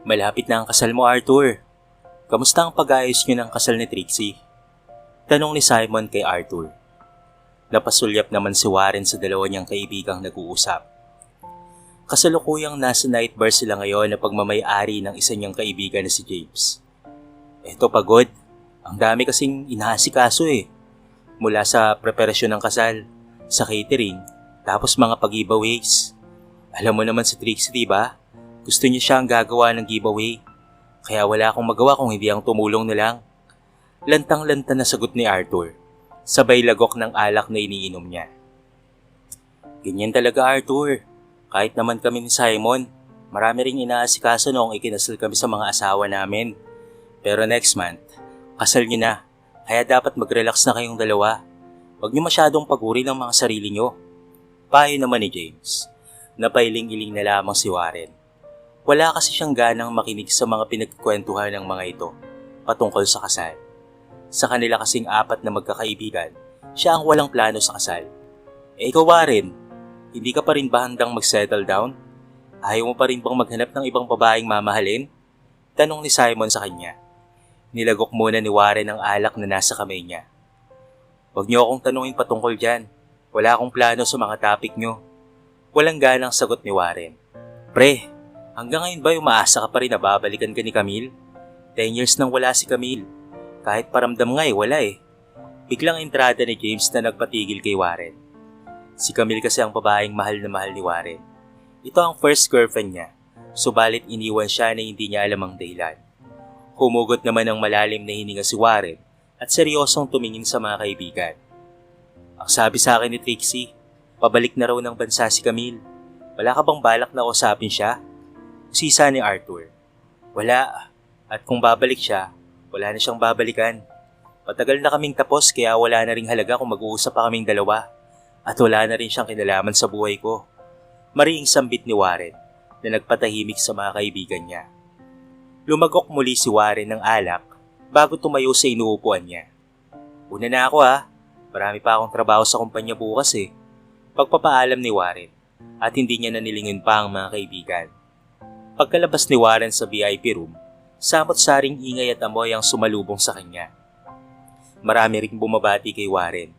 Malapit na ang kasal mo, Arthur. Kamusta ang pag-ayos niyo ng kasal ni Trixie? Tanong ni Simon kay Arthur. Napasulyap naman si Warren sa dalawa niyang kaibigang nag-uusap. Kasalukuyang nasa night bar sila ngayon na pagmamay-ari ng isa niyang kaibigan na si James. Eto pagod. Ang dami kasing inaasikaso eh. Mula sa preparasyon ng kasal, sa catering, tapos mga pag-giveaways. Alam mo naman si Trixie, diba? Gusto niya siya ang gagawa ng giveaway. Kaya wala akong magawa kung hindi ang tumulong na lang. Lantang-lanta na sagot ni Arthur. Sabay lagok ng alak na iniinom niya. Ganyan talaga, Arthur. Kahit naman kami ni Simon, marami ring inaasikaso noong ikinasal kami sa mga asawa namin. Pero next month, kasal niyo na. Kaya dapat mag-relax na kayong dalawa. Huwag niyo masyadong paguri ng mga sarili niyo. Payo naman ni James. Napailing-iling na lamang si Warren. Wala kasi siyang ganang makinig sa mga pinagkukwentuhan ng mga ito patungkol sa kasal. Sa kanila kasing apat na magkakaibigan, siya ang walang plano sa kasal. Ikaw Warren, hindi ka pa rin ba handang mag-settle down? Ayaw mo pa rin bang maghanap ng ibang babaeng mamahalin? Tanong ni Simon sa kanya. Nilagok muna ni Warren ang alak na nasa kamay niya. Huwag niyo akong tanungin patungkol dyan. Wala akong plano sa mga topic niyo. Walang ganang sagot ni Warren. Pre, hanggang ngayon ba umaasa ka pa rin na babalikan ka ni Camille? 10 years nang wala si Camille. Kahit paramdam nga wala eh. Biglang entrada ni James na nagpatigil kay Warren. Si Camille kasi ang babaeng mahal na mahal ni Warren. Ito ang first girlfriend niya, subalit iniwan siya na hindi niya alam ang dahilan. Humugot naman ng malalim na hininga si Warren at seryosong tumingin sa mga kaibigan. Ang sabi sa akin ni Trixie, pabalik na raw ng bansa si Camille. Wala ka bang balak na usapin siya? Usisa ni Arthur. Wala, at kung babalik siya, wala na siyang babalikan. Matagal na kaming tapos kaya wala na ring halaga kung mag-uusap pa kaming dalawa. At wala na rin siyang kinalaman sa buhay ko. Mariing sambit ni Warren na nagpatahimik sa mga kaibigan niya. Lumagok muli si Warren ng alak bago tumayo sa inuupuan niya. Una na ako marami pa akong trabaho sa kumpanya bukas eh. Pagpapaalam ni Warren at hindi niya nanilingon pa ang mga kaibigan. Pagkalabas ni Warren sa VIP room, samot-saring ingay at amoy ang sumalubong sa kanya. Marami ring bumabati kay Warren.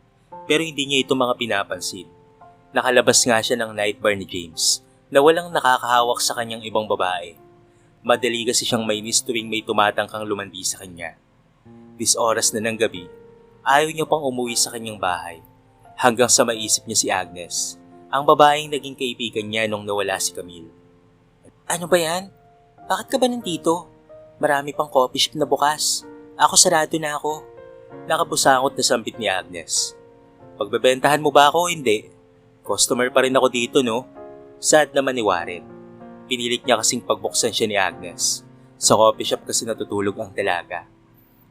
Pero hindi niya ito mga pinapansin. Nakalabas nga siya ng night bar ni James na walang nakakahawak sa kanyang ibang babae. Madali kasi siyang mainis tuwing may tumatangkang lumandi sa kanya. This oras na ng gabi, ayaw niya pang umuwi sa kanyang bahay hanggang sa maisip niya si Agnes, ang babaeng naging kaibigan niya nung nawala si Camille. Ano ba yan? Bakit ka ba nandito? Marami pang coffee shop na bukas. Ako sarado na ako. Nakabusangot na sambit ni Agnes. Pagbebentahan mo ba ako o hindi? Customer pa rin ako dito, no? Sad naman ni Warren. Pinilit niya kasing pagbuksan siya ni Agnes. Sa coffee shop kasi natutulog ang dalaga.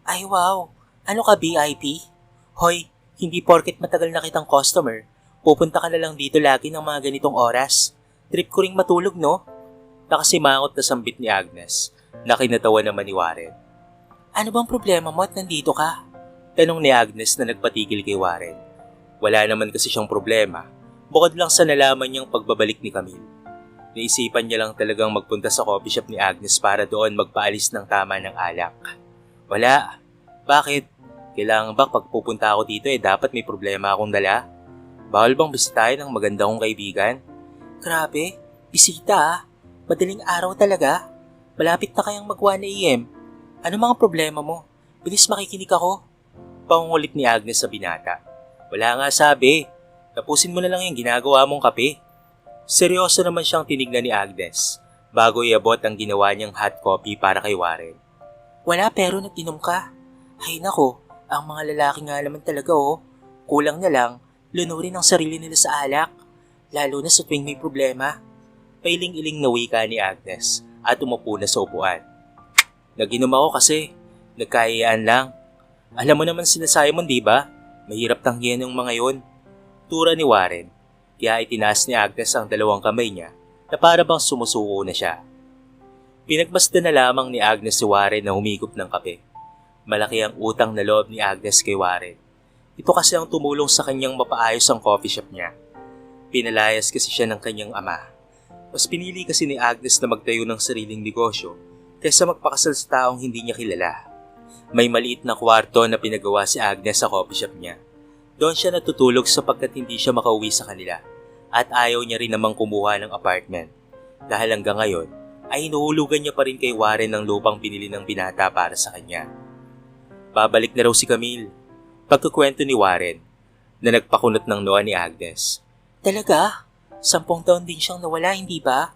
Ay wow! Ano ka VIP? Hoy, hindi porket matagal na kitang customer, pupunta ka na lang dito lagi ng mga ganitong oras. Trip ko ring matulog, no? Nakasimangot na sambit ni Agnes. Nakinatawa naman ni Warren. Ano bang problema mo at nandito ka? Tanong ni Agnes na nagpatigil kay Warren. Wala naman kasi siyang problema, bukod lang sa nalaman niyang pagbabalik ni Camille. Naisipan niya lang talagang magpunta sa coffee shop ni Agnes para doon magpaalis ng tama ng alak. Wala. Bakit? Kailangan ba pagpupunta ako dito dapat may problema akong dala? Bawal bang bisitahin ng maganda kong kaibigan? Grabe, bisita Madaling araw talaga. Malapit na kayang mag 1 AM. Ano mga problema mo? Bilis makikinig ako. Pangungulit ni Agnes sa binata. Wala nga sabi. Tapusin mo na lang yung ginagawa mong kape. Seryoso naman siyang tinignan ni Agnes bago iabot ang ginawa niyang hot coffee para kay Warren. Wala pero nag-inom ka. Ay nako, ang mga lalaki nga naman talaga Kulang na lang, lunurin ang sarili nila sa alak. Lalo na sa tuwing may problema. Pailing-iling na wika ni Agnes at umupo na sa upuan. Nag-inom ako kasi, nagkayayaan lang. Alam mo naman sina Simon, di ba? Mahirap tanggihan ng mga yon. Tura ni Warren, kaya itinaas ni Agnes ang dalawang kamay niya na para bang sumusuko na siya. Pinagmasdan na lamang ni Agnes si Warren na humigop ng kape. Malaki ang utang na loob ni Agnes kay Warren. Ito kasi ang tumulong sa kanyang mapaayos ang coffee shop niya. Pinalayas kasi siya ng kanyang ama. Mas pinili kasi ni Agnes na magtayo ng sariling negosyo kaysa magpakasal sa taong hindi niya kilala. May maliit na kwarto na pinagawa si Agnes sa coffee shop niya. Doon siya natutulog sapagkat hindi siya makauwi sa kanila at ayaw niya rin namang kumuha ng apartment. Dahil hanggang ngayon ay hinuhulugan niya pa rin kay Warren ng lupang binili ng binata para sa kanya. Babalik na raw si Camille. Pagkukwento ni Warren na nagpakunot ng noa ni Agnes. Talaga? 10 taon din siyang nawala, hindi ba?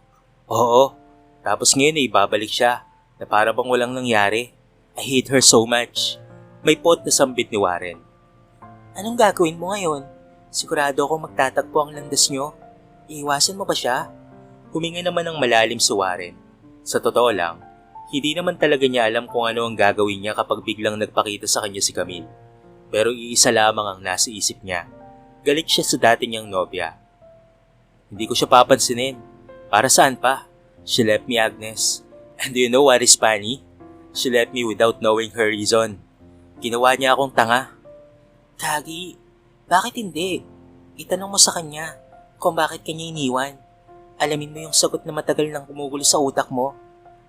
Oo. Tapos ngayon ay babalik siya na para bang walang nangyari. I hate her so much. May pot na sambit ni Warren. Anong gagawin mo ngayon? Sigurado akong magtatagpo ang landas nyo. Iiwasan mo ba siya? Huminga naman ng malalim si Warren. Sa totoo lang, hindi naman talaga niya alam kung ano ang gagawin niya kapag biglang nagpakita sa kanya si Camille. Pero iisa lamang ang nasa isip niya. Galit siya sa dati niyang nobya. Hindi ko siya papansinin. Para saan pa? She left me, Agnes. And do you know what is funny? She left me without knowing her reason. Ginawa niya akong tanga. Gagi, bakit hindi? Itanong mo sa kanya kung bakit kanya iniwan. Alamin mo yung sagot na matagal nang gumugulo sa utak mo.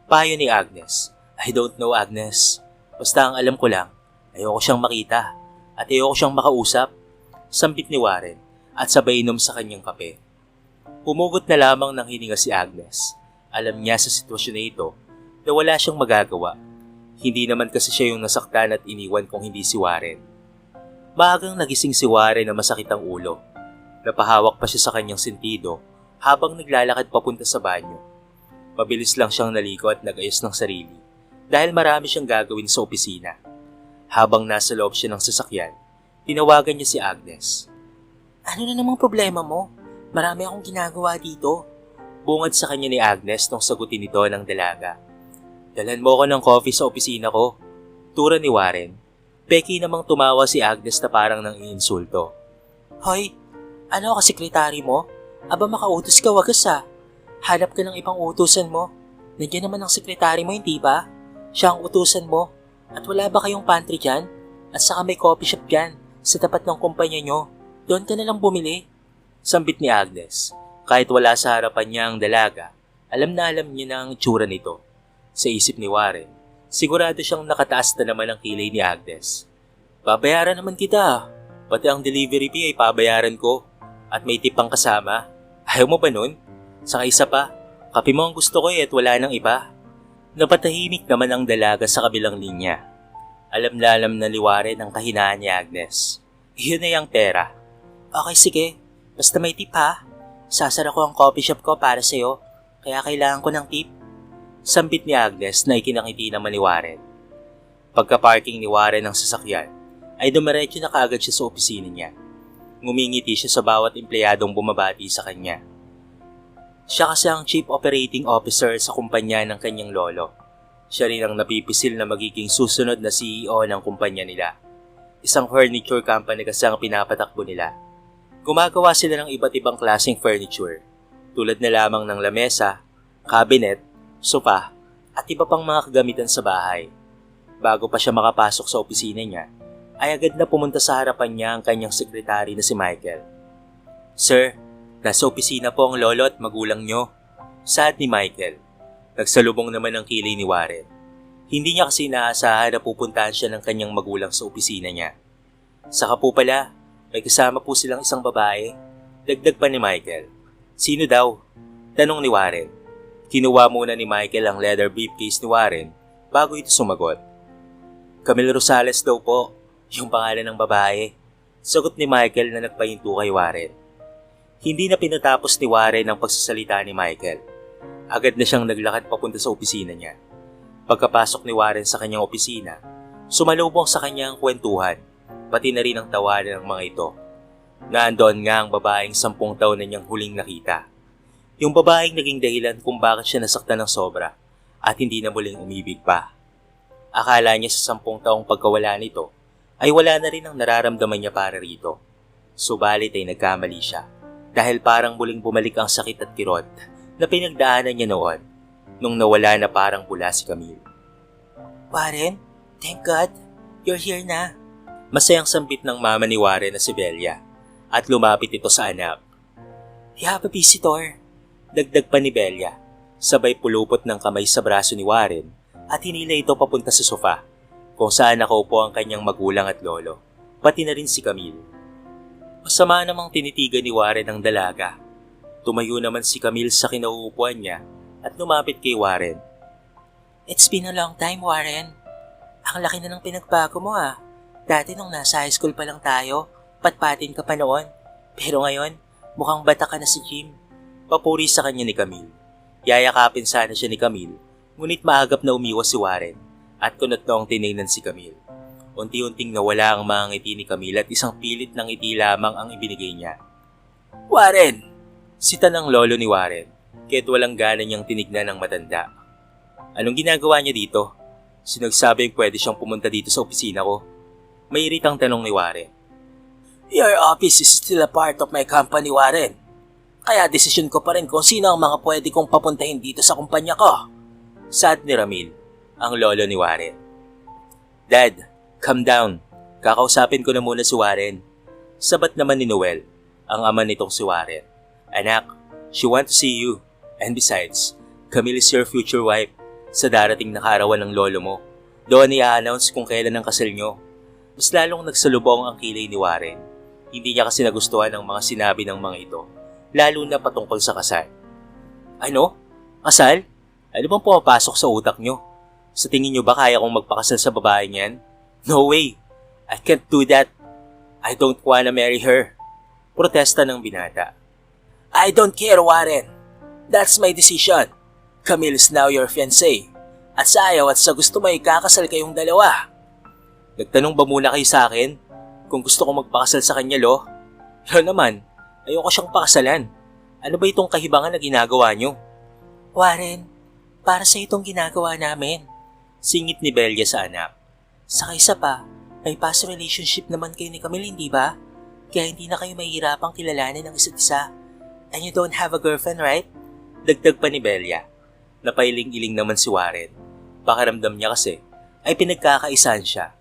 Payo ni Agnes. I don't know, Agnes. Basta ang alam ko lang, ayoko siyang makita at ayoko siyang makausap. Sambit ni Warren at sabay inom sa kanyang kape. Pumugot na lamang ng hininga si Agnes. Alam niya sa sitwasyon na ito na wala siyang magagawa. Hindi naman kasi siya yung nasaktan at iniwan kung hindi si Warren. Maagang nagising si Warren na masakit ang ulo. Napahawak pa siya sa kanyang sentido habang naglalakad papunta sa banyo. Mabilis lang siyang naligo at nag-ayos ng sarili dahil marami siyang gagawin sa opisina. Habang nasa loob siya ng sasakyan, tinawagan niya si Agnes. Ano na namang problema mo? Marami akong ginagawa dito. Bungad sa kanya ni Agnes nung sagutin nito ng dalaga. Dalhan mo ko ng coffee sa opisina ko. Tura ni Warren. Becky namang tumawa si Agnes na parang nang iinsulto. Hoy, ano ka sekretary mo? Aba makautos ka wagas ha. Hanap ka ng ibang utusan mo. Nandiyan naman ang sekretary mo, hindi ba? Siya ang utusan mo. At wala ba kayong pantry dyan? At saka may coffee shop dyan sa tapat ng kumpanya nyo. Doon ka na lang bumili. Sambit ni Agnes. Kahit wala sa harapan niya ang dalaga, alam na alam niya na ang itsura nito. Sa isip ni Warren, sigurado siyang nakataas na naman ang kilay ni Agnes. Babayaran naman kita. Pati ang delivery fee ay pabayaran ko. At may tipang kasama. Ayaw mo ba nun? Saka isa pa, kape mo ang gusto ko at wala nang iba. Napatahimik naman ang dalaga sa kabilang linya. Alam na alam na ni Warren ang kahinaan ni Agnes. Iyon na yung pera. Okay sige, basta may tip ha. Sasara ko ang coffee shop ko para sa'yo, kaya kailangan ko ng tip. Sambit ni Agnes na ikinangiti naman ni Warren. Pagka-parking ni Warren ng sasakyan, ay dumiretso na kaagad siya sa opisina niya. Ngumingiti siya sa bawat empleyadong bumabati sa kanya. Siya kasi ang Chief Operating Officer sa kumpanya ng kanyang lolo. Siya rin ang napipisil na magiging susunod na CEO ng kumpanya nila. Isang furniture company kasi ang pinapatakbo nila. Gumagawa sila ng iba't ibang klaseng furniture, tulad na lamang ng lamesa, cabinet, sofa, at iba pang mga kagamitan sa bahay. Bago pa siya makapasok sa opisina niya, ay agad na pumunta sa harapan niya ang kanyang sekretary na si Michael. Sir, nasa opisina po ang lolo at magulang nyo. Saad ni Michael. Nagsalubong naman ang kilay ni Warren. Hindi niya kasi inaasahan na pupuntahan siya ng kanyang magulang sa opisina niya. Saka po pala, may kasama po silang isang babae. Dagdag pa ni Michael. Sino daw? Tanong ni Warren. Kinuha muna ni Michael ang leather briefcase ni Warren bago ito sumagot. Camille Rosales daw po, yung pangalan ng babae. Sagot ni Michael na nagpahinto kay Warren. Hindi na pinatapos ni Warren ang pagsasalita ni Michael. Agad na siyang naglakad papunta sa opisina niya. Pagkapasok ni Warren sa kanyang opisina, sumalubong sa kanya ang kwentuhan, pati na rin ang tawanan ng mga ito. Naandoon nga ang babaeng 10 taon na niyang huling nakita. Yung babaeng naging dahilan kung bakit siya nasaktan ng sobra at hindi na muling umibig pa. Akala niya sa 10 taong pagkawala nito ay wala na rin ang nararamdaman niya para rito. Subalit ay nagkamali siya dahil parang muling bumalik ang sakit at kirot na pinagdaanan niya noon nung nawala na parang bula si Camille. Warren, thank God, you're here na. Masayang sambit ng mama ni Warren na si Belia at lumapit ito sa anak. You have a visitor. Dagdag pa ni Belia, sabay pulupot ng kamay sa braso ni Warren at hinila ito papunta sa sofa kung saan nakaupo ang kanyang magulang at lolo, pati na rin si Camille. Masama namang tinitigan ni Warren ang dalaga. Tumayo naman si Camille sa kinauupuan niya at lumapit kay Warren. It's been a long time, Warren. Ang laki na ng pinagbago mo ah. Dati nung nasa high school pa lang tayo, patpatin ka pa noon. Pero ngayon, mukhang bata ka na sa gym. Papuri sa kanya ni Camille. Yayakapin sana siya ni Camille, ngunit maagap na umiwas si Warren at kunot noong tinignan si Camille. Unti-unting nawala ang mga ngiti ni Camille at isang pilit ng ngiti lamang ang ibinigay niya. Warren! Sita ng lolo ni Warren, kaya't walang gana niyang tinignan ng matanda. Anong ginagawa niya dito? Sinagsabing pwede siyang pumunta dito sa opisina ko. May iritang tanong ni Warren. Your office is still a part of my company, Warren. Kaya desisyon ko pa rin kung sino ang mga pwede kong papuntahin dito sa kumpanya ko. Sad ni Ramil, ang lolo ni Warren. Dad, calm down. Kakausapin ko na muna si Warren. Sabat naman ni Noel, ang ama nitong si Warren. Anak, she want to see you. And besides, Camille is your future wife. Sa darating na kaarawan ng lolo mo, doon i-announce kung kailan ang kasal nyo. Mas lalong nagsalubong ang kilay ni Warren. Hindi niya kasi nagustuhan ang mga sinabi ng mga ito, lalo na patungkol sa kasal. Ano? Kasal? Ano bang pumapasok sa utak nyo? Sa tingin nyo ba kaya kong magpakasal sa babaeng yan? No way! I can't do that. I don't wanna marry her. Protesta ng binata. I don't care, Warren. That's my decision. Camille is now your fiancé. At sa ayaw at sa gusto mo ikakasal kayong dalawa. Nagtanong ba muna kayo sa akin kung gusto ko magpakasal sa kanya, lo? Lo naman, ayoko siyang pakasalan. Ano ba itong kahibangan na ginagawa nyo? Warren, para sa itong ginagawa namin. Singit ni Belia sa anak. Saka isa pa, may past relationship naman kayo ni Camille, hindi ba? Kaya hindi na kayo mahihirapang kilalanin ng isa't isa. And you don't have a girlfriend, right? Dagdag pa ni Belia. Napailing-iling naman si Warren. Pakiramdam niya kasi ay pinagkakaisahan siya.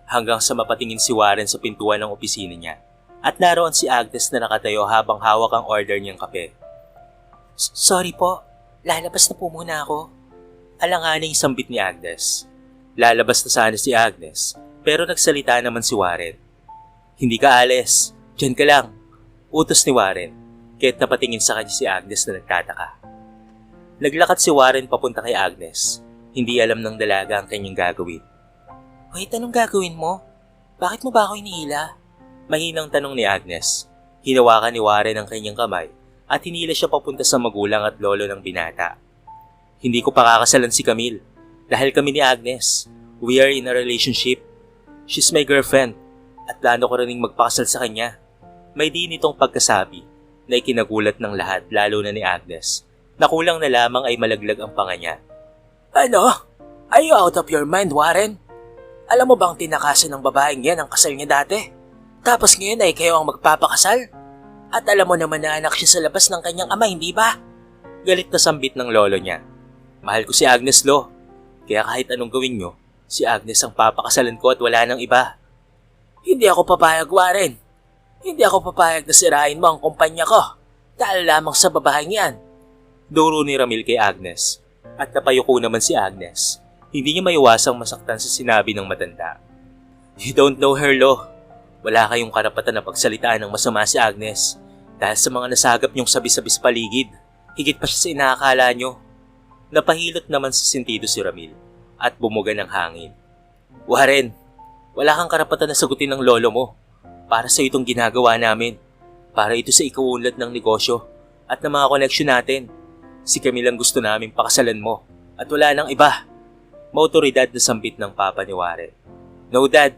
Hanggang sa mapatingin si Warren sa pintuan ng opisina niya. At naroon si Agnes na nakatayo habang hawak ang order niyang kape. Sorry po, lalabas na po muna ako. Alanganing sambit ni Agnes. Lalabas na sana si Agnes, pero nagsalita naman si Warren. Hindi ka alis, dyan ka lang. Utos ni Warren, kaya't napatingin sa kanya si Agnes na nagtataka. Naglakad si Warren papunta kay Agnes. Hindi alam ng dalaga ang kanyang gagawin. Wait, anong gagawin mo? Bakit mo ba ako inihila? Mahinang tanong ni Agnes. Hinawakan ni Warren ang kanyang kamay at hinila siya papunta sa magulang at lolo ng binata. Hindi ko pakakasalan si Camille dahil kami ni Agnes. We are in a relationship. She's my girlfriend at plano ko rin magpakasal sa kanya. May di nitong pagkasabi na ikinagulat ng lahat lalo na ni Agnes. Nakulang na lamang ay malaglag ang panga niya. Ano? Are you out of your mind, Warren? Alam mo bang tinakasan ng babaeng yan ang kasal niya dati? Tapos ngayon ay kayo ang magpapakasal? At alam mo naman na anak siya sa labas ng kanyang ama, hindi ba? Galit na sambit ng lolo niya. Mahal ko si Agnes, lo. Kaya kahit anong gawin nyo, si Agnes ang papakasalan ko at wala nang iba. Hindi ako papayag, Warren. Hindi ako papayag na sirain mo ang kumpanya ko dahil lamang sa babaeng yan. Duro ni Ramil kay Agnes at napayuko naman si Agnes. Hindi niya maiwasang masaktan sa sinabi ng matanda. You don't know her, lo. Wala kayong karapatan na pagsalitaan ng masama si Agnes dahil sa mga nasagap niyong sabi-sabi sa paligid. Higit pa siya sa inaakala niyo. Napahilot naman sa sentido si Ramil at bumuga ng hangin. Warren, wala kang karapatan na sagutin ng lolo mo. Para sa itong ginagawa namin. Para ito sa ikaunlad ng negosyo at ng mga koneksyon natin. Si Camille ang gusto namin pakasalan mo at wala nang iba. Mautoridad na sambit ng papa ni Warren. No, Dad.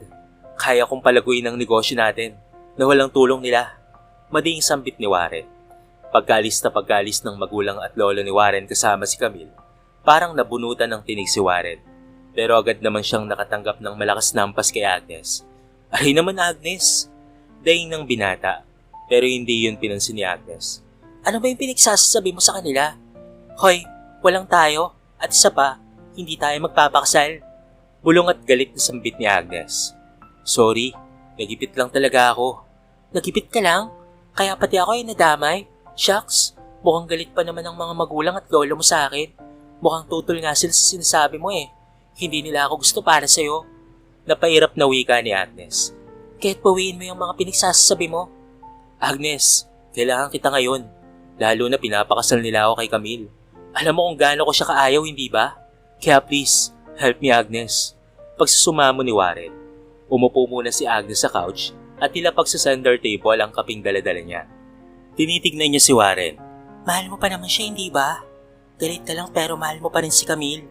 Kaya kong palaguin ang negosyo natin na walang tulong nila. Mading sambit ni Warren. Pagkalis ng magulang at lolo ni Warren kasama si Camille, parang nabunutan ng tinig si Warren. Pero agad naman siyang nakatanggap ng malakas na hampas kay Agnes. Ay naman, Agnes. Daing ng binata. Pero hindi yun pinansin ni Agnes. Ano ba yung pinagsasabi mo sa kanila? Hoy, walang tayo. At isa pa, hindi tayo magpapakasal. Bulong at galit na sambit ni Agnes. Sorry, nagipit lang talaga ako. Nagipit ka lang? Kaya pati ako ay nadamay? Shucks, mukhang galit pa naman ang mga magulang at lolo mo sa akin. Mukhang tutol nga sila sa sinasabi mo eh. Hindi nila ako gusto para sa'yo. Napahirap na wika ni Agnes. Kahit bawiin mo yung mga pinagsasabi mo. Agnes, kailangan kita ngayon. Lalo na pinapakasal nila ako kay Camille. Alam mo kung gaano ko siya kaayaw, hindi ba? Kaya please, help me Agnes. Pagsusumamo ni Warren, umupo muna si Agnes sa couch at nilapag sa center table ang kaping dala-dala niya. Tinitignan niya si Warren. Mahal mo pa naman siya, hindi ba? Galit ka lang pero mahal mo pa rin si Camille.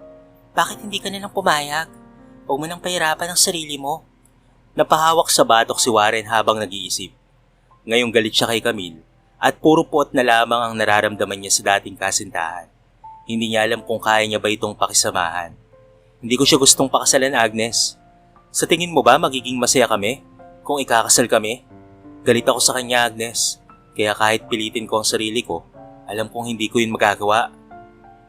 Bakit hindi ka nalang pumayag? Huwag mo nang pahirapan ang sarili mo. Napahawak sa batok si Warren habang nag-iisip. Ngayong galit siya kay Camille at puro puot na lamang ang nararamdaman niya sa dating kasintahan. Hindi niya alam kung kaya niya ba itong pakisamahan. Hindi ko siya gustong pakasalan, Agnes. Sa tingin mo ba magiging masaya kami kung ikakasal kami? Galit ako sa kanya, Agnes. Kaya kahit pilitin ko ang sarili ko, alam kong hindi ko yun magagawa.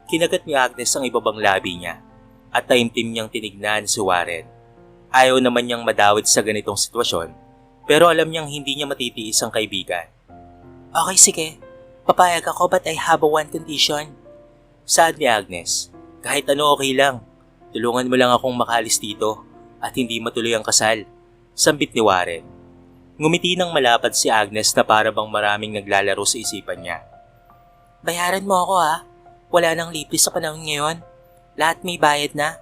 Kinagat ni Agnes ang ibabang labi niya at taimtim niyang tinignan si Warren. Ayaw naman niyang madawit sa ganitong sitwasyon pero alam niyang hindi niya matitiis ang kaibigan. Okay, sige. Papayag ako but I have one condition. Saad ni Agnes, kahit ano okay lang. Tulungan mo lang akong makaalis dito at hindi matuloy ang kasal. Sambit ni Warren. Ngumiti ng malapad si Agnes na para bang maraming naglalaro sa isipan niya. Bayaran mo ako ha. Wala nang libre sa panahon ngayon. Lahat may bayad na.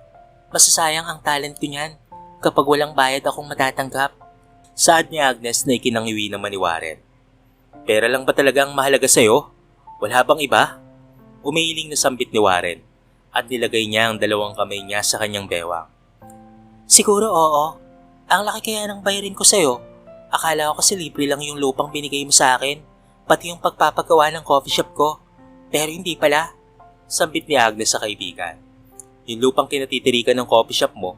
Masasayang ang talent ko niyan kapag walang bayad akong matatanggap. Saad ni Agnes na ikinangiwi naman ni Warren. Pera lang ba talaga ang mahalaga sa'yo? Wala bang iba? Umiiling na sambit ni Warren at nilagay niya ang dalawang kamay niya sa kanyang bewang. Siguro oo. Ang laki kaya ng bayarin ko sa'yo. Akala ko kasi libre lang yung lupang binigay mo sa akin, pati yung pagpapagawa ng coffee shop ko. Pero hindi pala. Sambit ni Agnes sa kaibigan. Yung lupang kinatitirikan ng coffee shop mo,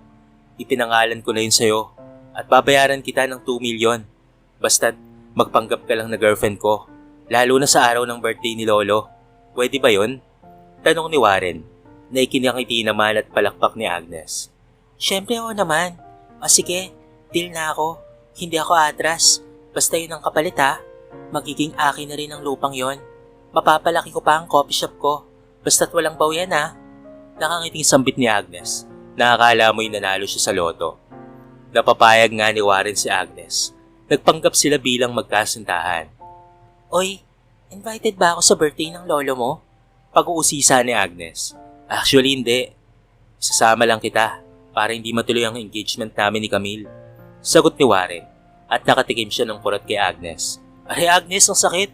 ipinangalan ko na yun sa'yo at babayaran kita ng 2 million. Basta't magpanggap ka lang na girlfriend ko, lalo na sa araw ng birthday ni Lolo. Pwede ba yun? Tanong ni Warren, na ikinangiti naman at palakpak ni Agnes. Siyempre oo naman. O sige, deal na ako. Hindi ako atras. Basta yun ang kapalit ha. Magiging akin na rin ang lupang yon. Mapapalaki ko pa ang coffee shop ko. Basta't walang baw yan ha. Nakangiting sambit ni Agnes. Nakakala mo'y nanalo siya sa loto. Napapayag nga ni Warren si Agnes. Nagpanggap sila bilang magkasintahan. Oy, invited ba ako sa birthday ng lolo mo? Pag-uusisa ni Agnes. Actually hindi. Sasama lang kita para hindi matuloy ang engagement namin ni Camille. Sagot ni Warren at nakatikim siya ng kurat kay Agnes. Aray Agnes, ang sakit.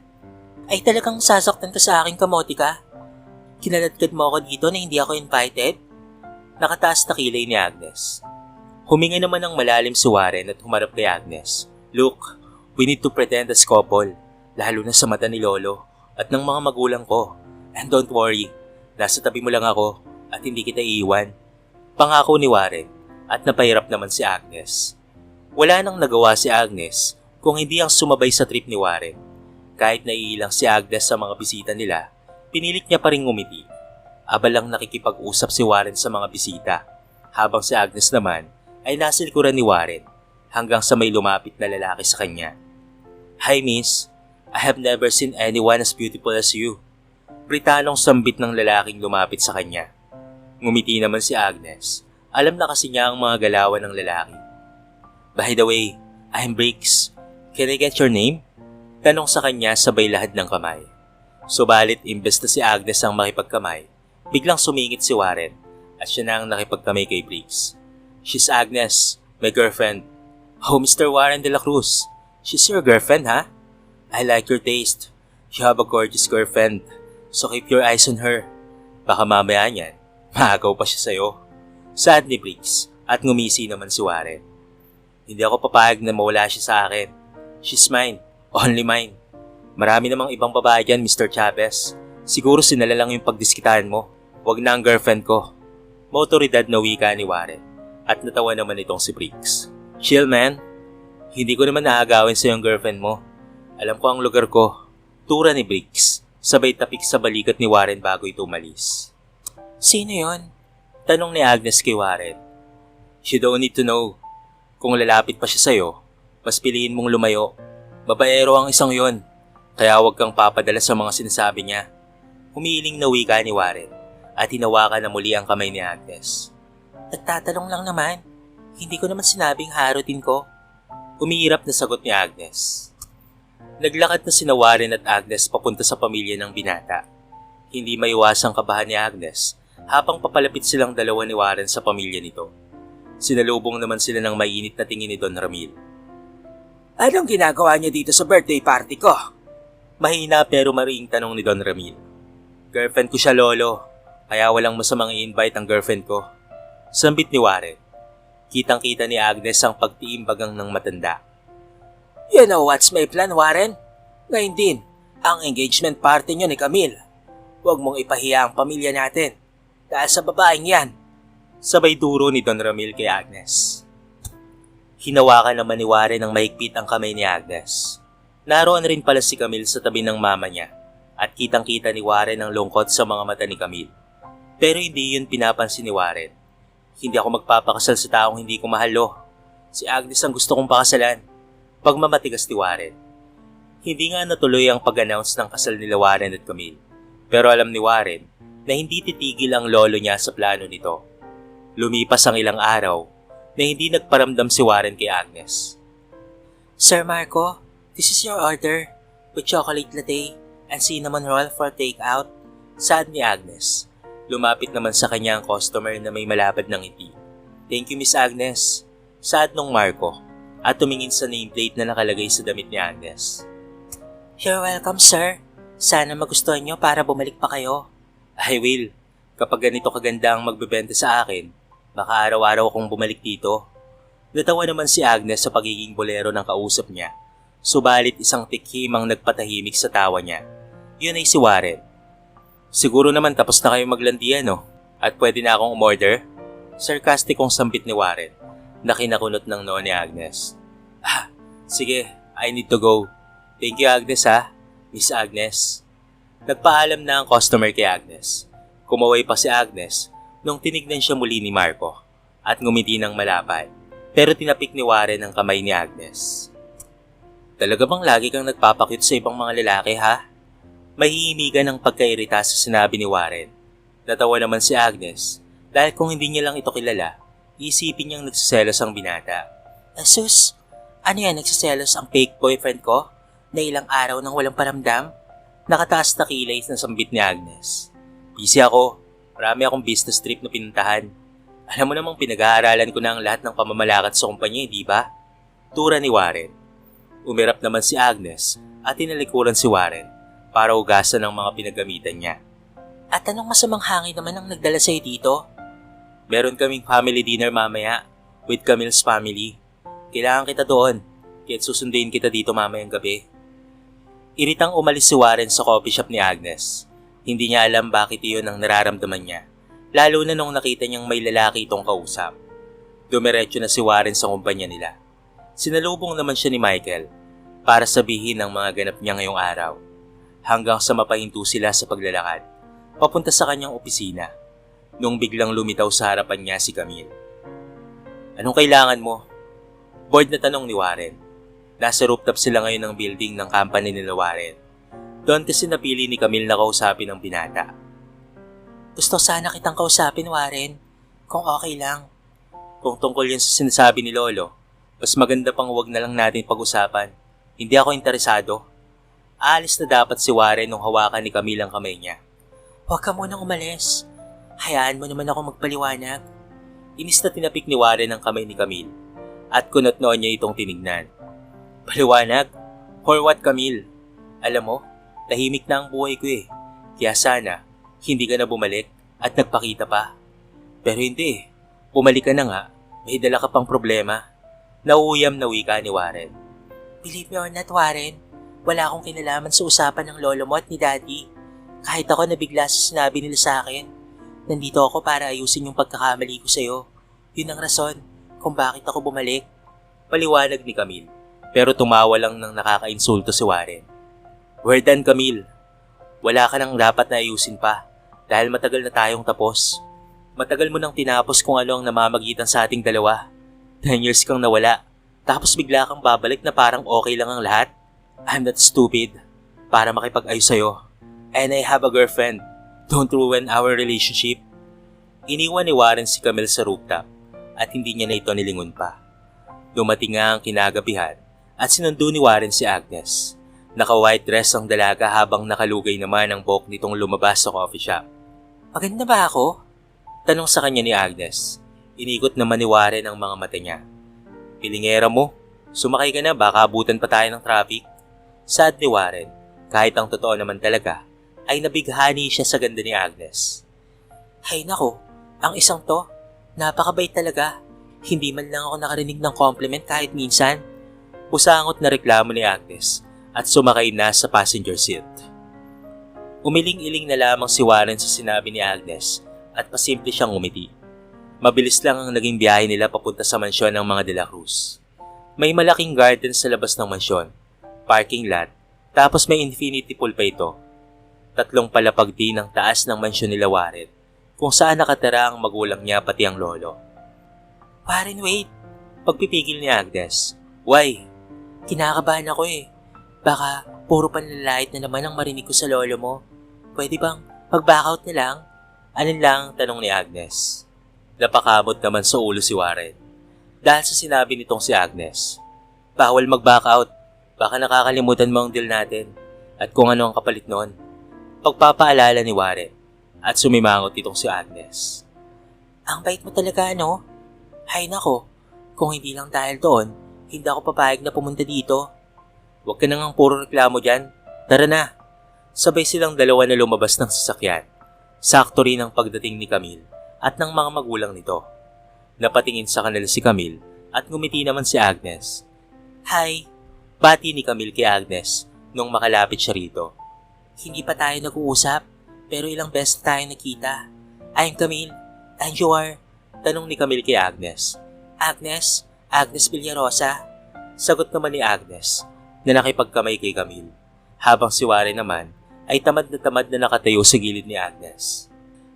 Ay talagang sasaktan ka sa aking kamote ka? Kinaladkad mo ako dito na hindi ako invited? Nakataas na kilay ni Agnes. Huminga naman ng malalim si Warren at humarap kay Agnes. Look, we need to pretend as couple, lalo na sa mata ni Lolo at ng mga magulang ko. And don't worry, nasa tabi mo lang ako at hindi kita iiwan. Pangako ni Warren at napahirap naman si Agnes. Wala nang nagawa si Agnes kung hindi ang sumabay sa trip ni Warren. Kahit naiilang si Agnes sa mga bisita nila, pinilit niya pa rin ngumiti. Abalang nakikipag-usap si Warren sa mga bisita, habang si Agnes naman ay nasa likuran ni Warren hanggang sa may lumapit na lalaki sa kanya. Hi miss, I have never seen anyone as beautiful as you. Britanong sambit ng lalaking lumapit sa kanya. Ngumiti naman si Agnes. Alam na kasi niya ang mga galawan ng lalaki. By the way, I'm Briggs. Can I get your name? Tanong sa kanya sabay lahad ng kamay. Subalit imbes na si Agnes ang makipagkamay, biglang sumingit si Warren at siya na ang nakipagkamay kay Briggs. She's Agnes, my girlfriend. Oh, Mr. Warren de la Cruz. She's your girlfriend, ha? I like your taste. You have a gorgeous girlfriend, so keep your eyes on her. Baka mamaya niyan, maagaw pa siya sa'yo. Saad ni Briggs at ngumisi naman si Warren. Hindi ako papayag na mawala siya sa akin. She's mine, only mine. Marami namang ibang babae dyan, Mr. Chavez. Siguro sinala lang yung pagdiskitahan mo. Wag na ang girlfriend ko. Motoridad na wika ni Warren at natawa naman itong si Briggs. Chill man, hindi ko naman naagawin sa yung girlfriend mo. Alam ko ang lugar ko. Tura ni Briggs, sabay tapik sa balikat ni Warren bago ito umalis. Sino yon? Tanong ni Agnes kay Warren. You don't need to know. Kung lalapit pa siya sa'yo, mas piliin mong lumayo. Babaero ang isang yon, kaya huwag kang papadala sa mga sinasabi niya. Humiling na wika ni Warren at hinawakan na muli ang kamay ni Agnes. Nagtatanong lang naman. Hindi ko naman sinabing harutin ko. Umiirap na sagot ni Agnes. Naglakad na sina Warren at Agnes papunta sa pamilya ng binata. Hindi maiwasang kabahan ni Agnes habang papalapit silang dalawa ni Warren sa pamilya nito. Sinalubong naman sila ng mainit na tingin ni Don Ramil. Anong ginagawa niyo dito sa birthday party ko? Mahina pero mariing tanong ni Don Ramil. Girlfriend ko siya, Lolo. Kaya walang masamang i-invite ang girlfriend ko. Sambit ni Warren. Kitang-kita ni Agnes ang pagtiimbagang ng matanda. You know what's my plan, Warren? Ngayon din, ang engagement party niyo ni Camille. Huwag mong ipahiya ang pamilya natin. Dahil sa babaeng yan. Sabay duro ni Don Ramil kay Agnes. Hinawakan naman ni Warren ng mahigpit ang kamay ni Agnes. Naroon rin pala si Camille sa tabi ng mama niya at kitang-kita ni Warren ang lungkot sa mga mata ni Camille. Pero hindi yun pinapansin ni Warren. Hindi ako magpapakasal sa taong hindi ko mahalo. Si Agnes ang gusto kong pakasalan. Pagmamatigas ni Warren. Hindi nga natuloy ang pag-announce ng kasal nila Warren at Camille. Pero alam ni Warren na hindi titigil ang lolo niya sa plano nito. Lumipas ang ilang araw na hindi nagparamdam si Warren kay Agnes. Sir Marco, this is your order with chocolate latte and cinnamon roll for take-out. Saad ni Agnes. Lumapit naman sa kanya ang customer na may malapad ng ngiti. Thank you, Miss Agnes. Saad nung Marco at tumingin sa nameplate na nakalagay sa damit ni Agnes. You're welcome, sir. Sana magustuhan nyo para bumalik pa kayo. I will. Kapag ganito kaganda ang magbebenta sa akin, baka araw-araw akong bumalik dito. Natawa naman si Agnes sa pagiging bolero ng kausap niya. Subalit isang tikhim ang nagpatahimik sa tawa niya. Yun ay si Warren. Siguro naman tapos na kayong maglandian, no? At pwede na akong umorder? Sarkastikong sambit ni Warren na kinakunot ng noo ni Agnes. Sige, I need to go. Thank you, Agnes, ha? Miss Agnes. Nagpaalam na ang customer kay Agnes. Kumaway pa si Agnes nung tinignan siya muli ni Marco at ngumiti ng malapad. Pero tinapik ni Warren ang kamay ni Agnes. Talaga bang lagi kang nagpapakyut sa ibang mga lalaki, ha? Mahihimigan ang pagkairita sa sinabi ni Warren. Natawa naman si Agnes dahil kung hindi niya lang ito kilala, isipin niyang nagsiselos ang binata. Asus, ano yan nagsiselos ang fake boyfriend ko na ilang araw nang walang paramdam? Nakataas na kilay na sambit ni Agnes. Busy ako. Marami akong business trip na pinuntahan. Alam mo namang pinag-aaralan ko na ang lahat ng pamamalakad sa kumpanya, di ba? Tura ni Warren. Umirap naman si Agnes at tinalikuran si Warren para ugasan ang mga pinagamitan niya. At anong masamang hangin naman ang nagdala sa'yo dito? Meron kaming family dinner mamaya with Camille's family. Kailangan kita doon, kaya't susunduin kita dito mamayang gabi. Iritang umalis si Warren sa coffee shop ni Agnes. Hindi niya alam bakit iyon ang nararamdaman niya, lalo na nung nakita niyang may lalaki itong kausap. Dumiretso na si Warren sa kumpanya nila. Sinalubong naman siya ni Michael para sabihin ang mga ganap niya ngayong araw. Hanggang sa mapahinto sila sa paglalakad, papunta sa kanyang opisina, nung biglang lumitaw sa harapan niya si Camille. Anong kailangan mo? Bored na tanong ni Warren. Nasa rooftop sila ngayon ng building ng company nila Warren. Doon kasi napili ni Camille na kausapin ang binata. Gusto sana kitang kausapin, Warren, kung okay lang. Kung tungkol yan sa sinasabi ni Lolo, mas maganda pang huwag na lang natin pag-usapan. Hindi ako interesado. Aalis na dapat si Warren nung hawakan ni Camille ang kamay niya. Huwag ka munang umalis. Hayaan mo naman ako magpaliwanag. Inis na tinapik ni Warren ang kamay ni Camille at kunot noon niya itong tinignan. Paliwanag? For what, Camille? Alam mo, tahimik na ang buhay ko eh. Kaya sana, hindi ka na bumalik at nagpakita pa. Pero hindi, bumalik ka na nga, may dala ka pang problema. Nauuyam na wika ni Warren. Believe me or not, Warren, wala akong kinalaman sa usapan ng lolo mo at ni Daddy. Kahit ako nabigla sa sinabi nila sa akin. Nandito ako para ayusin yung pagkakamali ko sa'yo. Yun ang rason kung bakit ako bumalik. Paliwanag ni Camille, pero tumawa lang ng nakakainsulto si Warren. We're done, Camille. Wala ka nang dapat na ayusin pa dahil matagal na tayong tapos. Matagal mo nang tinapos kung ano ang namamagitan sa ating dalawa. 10 years kang nawala, tapos bigla kang babalik na parang okay lang ang lahat. I'm not stupid para makipag-ayos sa'yo. And I have a girlfriend. Don't ruin our relationship. Iniwan ni Warren si Camille sa rooftop at hindi niya na ito nilingon pa. Dumating nga ang kinagabihan at sinundo ni Warren si Agnes. Naka-white dress ang dalaga habang nakalugay naman ang buhok nitong lumabas sa coffee shop. Maganda ba ako? Tanong sa kanya ni Agnes. Inikot naman ni Warren ang mga mata niya. Pilingera mo, sumakay ka na baka abutan pa tayo ng traffic. Sad ni Warren, kahit ang totoo naman talaga, ay nabighani siya sa ganda ni Agnes. Hay nako, ang isang to, napakabait talaga. Hindi man lang ako nakarinig ng compliment kahit minsan. Pusangot na reklamo ni Agnes at sumakay na sa passenger seat. Umiling-iling na lamang si Warren sa sinabi ni Agnes at pasimple siyang umiti. Mabilis lang ang naging biyahe nila papunta sa mansyon ng mga De La Cruz. May malaking garden sa labas ng mansyon, parking lot, tapos may infinity pool pa ito. 3 palapag din ang taas ng mansyon nila Warren, kung saan nakatira ang magulang niya pati ang lolo. Warren, wait. Pagpipigil ni Agnes. Why? Kinakabahan ako eh. Baka puro panlalait na naman ang marinig ko sa lolo mo. Pwede bang mag-back out na lang? Alin lang ang tanong ni Agnes. Napakamot naman sa ulo si Warren. Dahil sa sinabi nitong si Agnes, bawal mag-back out. Baka nakakalimutan mo ang deal natin at kung ano ang kapalit noon. Pagpapaalala ni Warren at sumimangot itong si Agnes. Ang bait mo talaga, no? Hay nako, kung hindi lang dahil doon, hindi ako papayag na pumunta dito. Huwag ka nang puro reklamo dyan. Tara na. Sabay silang dalawa na lumabas ng sasakyan. Sakto rin ang pagdating ni Camille at ng mga magulang nito. Napatingin sa kanila si Camille at ngumiti naman si Agnes. Hi, Bati ni Camille kay Agnes nung makalapit siya rito. hindi pa tayo nag-uusap, pero ilang beses tayo nakita. I'm Camille, and you are? Tanong ni Camille kay Agnes. Agnes? Agnes Villarosa? Sagot naman ni Agnes na nakipagkamay kay Camille, habang si Warren naman ay tamad na nakatayo sa gilid ni Agnes.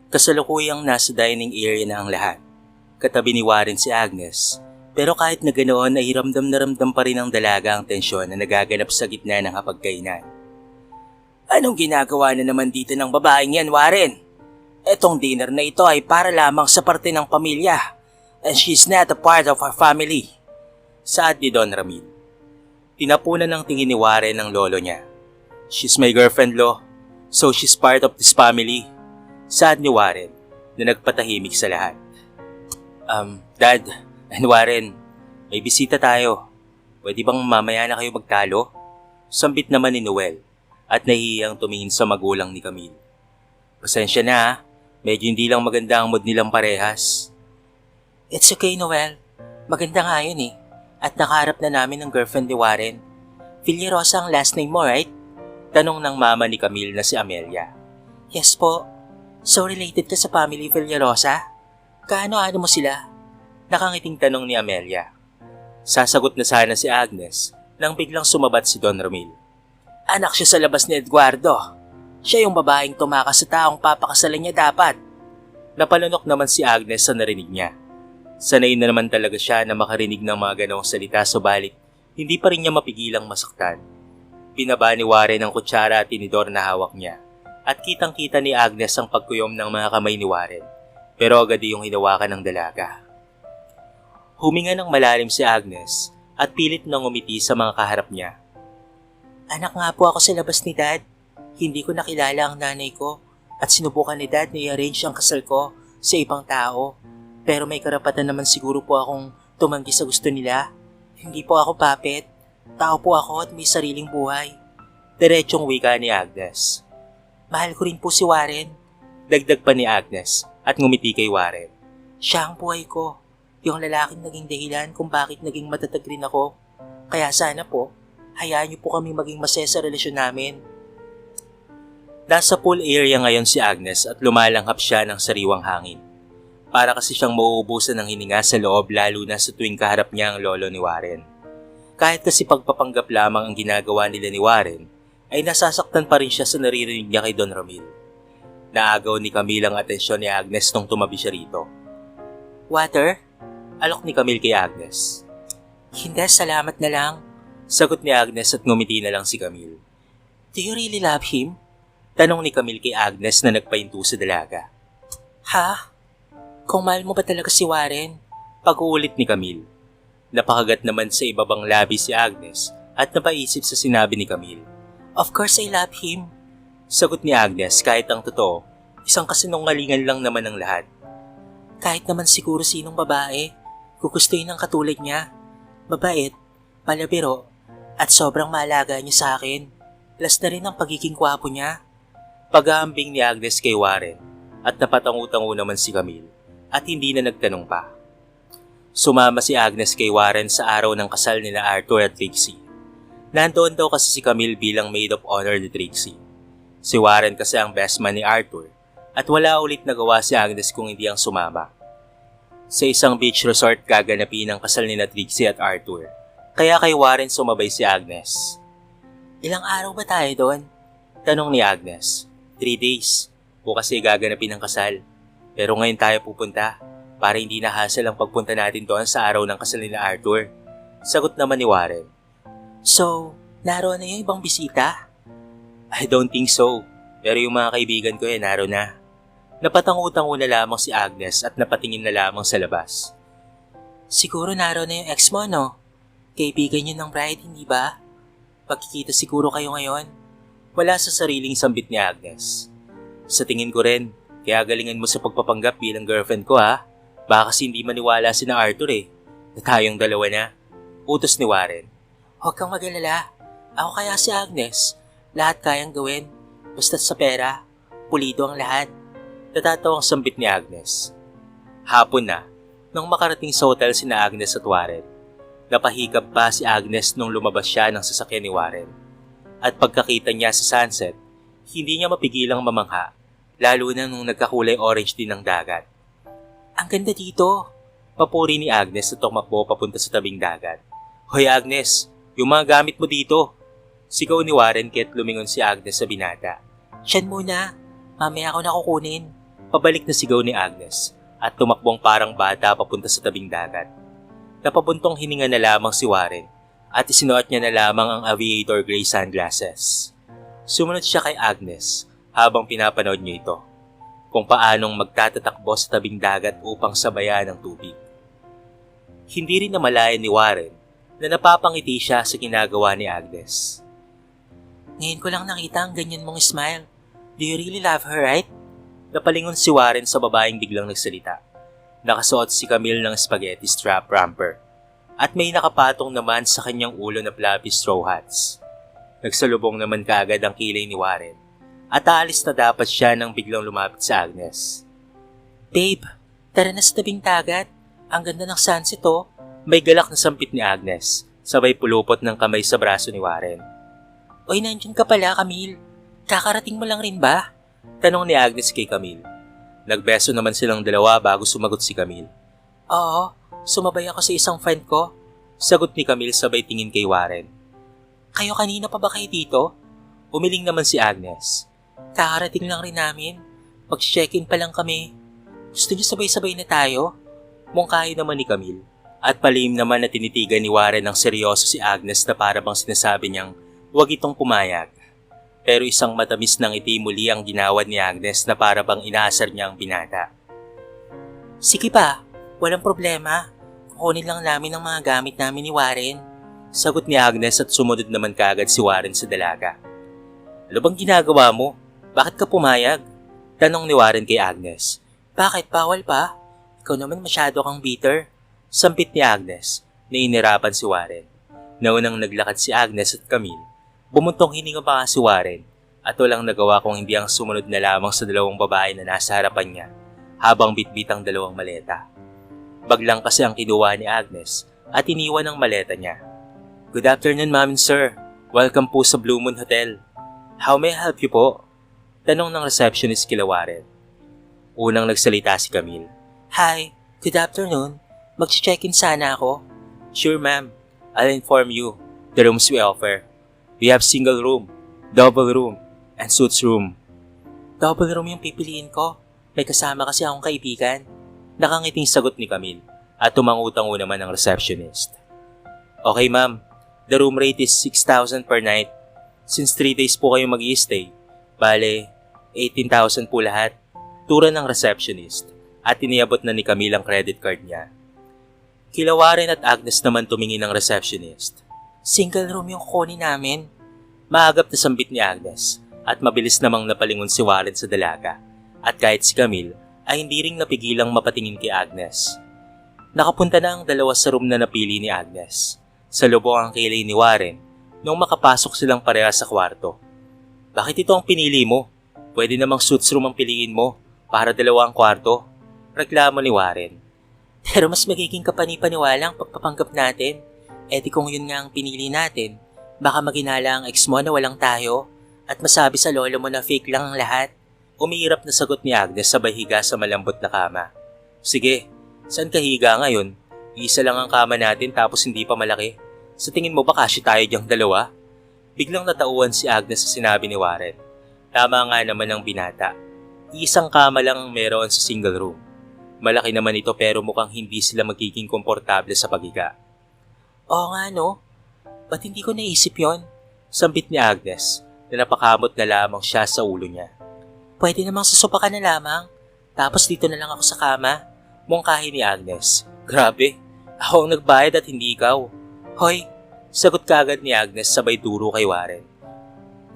Kasalukuyang nasa dining area na ang lahat. Katabi ni Warren si Agnes, pero kahit na ganoon ay ramdam na ramdam pa rin ng dalaga ang tensyon na nagaganap sa gitna ng hapagkainan. Anong ginagawa na naman dito ng babaeng yan, Warren? Etong dinner na ito ay para lamang sa parte ng pamilya, and she's not a part of our family. Saad ni Don Ramil. Tinapunan ng tingin ni Warren ang lolo niya. She's my girlfriend, Lo, so she's part of this family. Saad ni Warren na nagpatahimik sa lahat. Dad and Warren, may bisita tayo. Pwede bang mamaya na kayo magtalo? Sambit naman ni Noel at nahihiyang tumingin sa magulang ni Camille. Pasensya na ha, medyo hindi lang maganda ang mood nilang parehas. It's okay, Noel. Maganda nga yun eh. At nakaharap na namin ng girlfriend ni Warren. Villarosa ang last name mo, right? Tanong ng mama ni Camille na si Amelia. Yes po. So related ka sa family Villarosa? Kaano-ano mo sila? Nakangiting tanong ni Amelia. Sasagot na sana si Agnes nang biglang sumabat si Don Ramil. Anak siya sa labas ni Eduardo. Siya yung babaeng tumakas sa taong papakasalan niya dapat. Napalunok naman si Agnes sa narinig niya. Sanay na naman talaga siya na makarinig ng mga ganong salita, subalit hindi pa rin niya mapigilang masaktan. Binaba ni Warren ang kutsara at tinidor na hawak niya at kitang-kita ni Agnes ang pagkuyom ng mga kamay ni Warren, pero agad yung hinawakan ng dalaga. Huminga ng malalim si Agnes at pilit nang umiti sa mga kaharap niya. Anak nga po ako sa labas ni Dad. Hindi ko nakilala ang nanay ko at sinubukan ni Dad na i-arrange ang kasal ko sa ibang tao. Pero may karapatan naman siguro po akong tumanggi sa gusto nila. Hindi po ako puppet. Tao po ako at may sariling buhay. Diretsong wika ni Agnes. Mahal ko rin po si Warren. Dagdag pa ni Agnes at ngumiti kay Warren. Siya ang buhay ko. Yung lalaking naging dahilan kung bakit naging matatag rin ako. Kaya sana po, hayaan niyo po kami maging masaya sa relasyon namin. Nasa pool area ngayon si Agnes at lumalanghap siya ng sariwang hangin. Para kasi siyang mauubusan ng hininga sa loob lalo na sa tuwing kaharap niya ang lolo ni Warren. Kahit kasi pagpapanggap lamang ang ginagawa nila ni Warren, ay nasasaktan pa rin siya sa naririnig niya kay Don Ramil. Naagaw ni Camille ang atensyon ni Agnes nung tumabi siya rito. Water? Alok ni Camille kay Agnes. Hindi, salamat na lang. Sagot ni Agnes at ngumiti na lang si Camille. Do you really love him? Tanong ni Camille kay Agnes na nagpahinto sa dalaga. Ha? Kung mahal mo ba talaga si Warren? Pag-uulit ni Camille. Napakagat naman sa ibabang labi si Agnes at napaisip sa sinabi ni Camille. Of course I love him. Sagot ni Agnes kahit ang totoo, isang kasinungalingan lang naman ang lahat. Kahit naman siguro sinong babae, gugustuhin ng katulad niya. Mabait, palabiro, at sobrang maalaga niya sa akin. Plus na rin ang pagiging kwapo niya. Pag-aambing ni Agnes kay Warren at napatangu-tangu naman si Camille at hindi na nagtanong pa. Sumama si Agnes kay Warren sa araw ng kasal nila Arthur at Trixie. Nandoon daw kasi si Camille bilang maid of honor ni Trixie. Si Warren kasi ang best man ni Arthur at wala ulit nagawa si Agnes kung hindi ang sumama. Sa isang beach resort gaganapin ang kasal nila Trixie at Arthur, kaya kay Warren sumabay si Agnes. Ilang araw ba tayo doon? Tanong ni Agnes. 3 days. Bukas ay gaganapin ang kasal. Pero ngayon tayo pupunta para hindi na hassle ang pagpunta natin doon sa araw ng kasal nila Arthur. Sagot naman ni Warren. So, naroon na yung ibang bisita? I don't think so. Pero yung mga kaibigan ko naroon na. Napatangu-tangu na lamang si Agnes at napatingin na lamang sa labas. Siguro naroon na yung ex mo, no? Kaibigan niyo ng bride, hindi ba? Pagkikita siguro kayo ngayon. Wala sa sariling sambit ni Agnes. Sa tingin ko rin, kaya galingan mo sa pagpapanggap bilang girlfriend ko ha. Baka kasi hindi maniwala si na Arthur na tayong dalawa na. Utos ni Warren. Huwag kang mag-alala. Ako kaya si Agnes. Lahat kayang gawin. Basta sa pera, pulido ang lahat. Natatawang sambit ni Agnes. Hapon na, nang makarating sa hotel sina Agnes at Warren. Napahikap pa si Agnes nung lumabas siya ng sasakyan ni Warren. At pagkakita niya sa sunset, hindi niya mapigilang mamangha, lalo na nung nagkakulay orange din ang dagat. Ang ganda dito. Papuri ni Agnes at tumakbo papunta sa tabing dagat. Hoy Agnes, yung mga gamit mo dito. Sigaw ni Warren kahit lumingon si Agnes sa binata. Siyan muna. Mamaya ako nakukunin. Pabalik na sigaw ni Agnes at tumakbong parang bata papunta sa tabing dagat. Napabuntong hininga na lamang si Warren at isinuot niya na lamang ang aviator gray sunglasses. Sumunod siya kay Agnes habang pinapanood niya ito. Kung paanong magtatatakbo sa tabing dagat upang sabayan ang tubig. Hindi rin namalayan ni Warren na napapangiti siya sa ginagawa ni Agnes. Ngayon ko lang nakita ang ganyan mong smile. Do you really love her, right? Napalingon si Warren sa babaeng biglang nagsalita. Nakasuot si Camille ng spaghetti strap romper at may nakapatong naman sa kanyang ulo na fluffy straw hats. Nagsalubong naman kaagad ang kilay ni Warren at aalis na dapat siya nang biglang lumapit sa Agnes. Babe, tara na sa tabing dagat. Ang ganda ng sunset May galak na sampit ni Agnes, sabay pulupot ng kamay sa braso ni Warren. Oy, nandiyan ka pala, Camille. Kakarating mo lang rin ba? Tanong ni Agnes kay Camille. Nagbeso naman silang dalawa bago sumagot si Camille. Oo, sumabay ako sa isang friend ko. Sagot ni Camille sabay tingin kay Warren. Kayo kanina pa ba kayo dito? Umiling naman si Agnes. Kakarating lang rin namin. Mag-check-in pa lang kami. Gusto niyo sabay-sabay na tayo? Mungkahi naman ni Camille. At palihim naman na tinitigan ni Warren ng seryoso si Agnes na para bang sinasabi niyang huwag itong pumayag. Pero isang matamis ng ngiti muli ang ginawad ni Agnes na para bang inaasar niya ang binata. Sige pa, walang problema. Kukunin lang namin ang mga gamit namin ni Warren. Sagot ni Agnes at sumunod naman kaagad si Warren sa dalaga. Ano bang ginagawa mo? Bakit ka pumayag? Tanong ni Warren kay Agnes. Bakit bawal pa? Ikaw naman masyado kang bitter. Sampit ni Agnes na inirapan si Warren. Naunang naglakad si Agnes at Camille. Bumuntong hininga pa nga si Warren at walang nagawa kung hindi ang sumunod na lamang sa dalawang babae na nasa harapan niya habang bitbit ang dalawang maleta. Baglang kasi ang kinuha ni Agnes at iniwan ang maleta niya. Good afternoon, ma'am and sir. Welcome po sa Blue Moon Hotel. How may I help you po? Tanong ng receptionist kila Warren. Unang nagsalita si Camille. Hi, good afternoon. Mag-check-in sana ako. Sure ma'am, I'll inform you. The rooms we offer. We have single room, double room, and suites room. Double room yung pipiliin ko. May kasama kasi akong kaibigan. Nakangiting sagot ni Camille at tumangutango naman ang receptionist. Okay ma'am, the room rate is 6,000 per night. Since 3 days po kayo mag-i-stay, bale 18,000 po lahat. Tura ng receptionist at iniabot na ni Camille ang credit card niya. Kila Warren at Agnes naman tumingin ng receptionist. Single room yung kukunin namin. Maagap na sambit ni Agnes at mabilis namang napalingon si Warren sa dalaga at kahit si Camille ay hindi ring napigilang mapatingin kay Agnes. Nakapunta na ang dalawa sa room na napili ni Agnes. Sa lubong ang kilay ni Warren nung makapasok silang pareha sa kwarto. Bakit ito ang pinili mo? Pwede namang suits room ang piliin mo para dalawa ang kwarto. Reklamo ni Warren. Pero mas magiging kapani-paniwala ang pagpapanggap natin. Eh di kung yun nga ang pinili natin, baka maginala ang ex mo na walang tayo at masabi sa lolo mo na fake lang ang lahat. Umiirap na sagot ni Agnes sabay higa sa malambot na kama. Sige, saan ka higa ngayon? Isa lang ang kama natin tapos hindi pa malaki. Sa tingin mo ba kasya tayo diyang dalawa? Biglang natauhan si Agnes sa sinabi ni Warren. Tama nga naman ang binata. Isang kama lang ang meron sa single room. Malaki naman ito pero mukhang hindi sila magiging komportable sa paghiga. Oo nga no, ba't hindi ko naisip yon? Sambit ni Agnes na napakamot na lamang siya sa ulo niya. Pwede namang sa sopa ka na lamang, tapos dito na lang ako sa kama. Mungkahi ni Agnes. Grabe, ako ang nagbayad at hindi ikaw. Hoy, Sagot kaagad ni Agnes sabay turo kay Warren.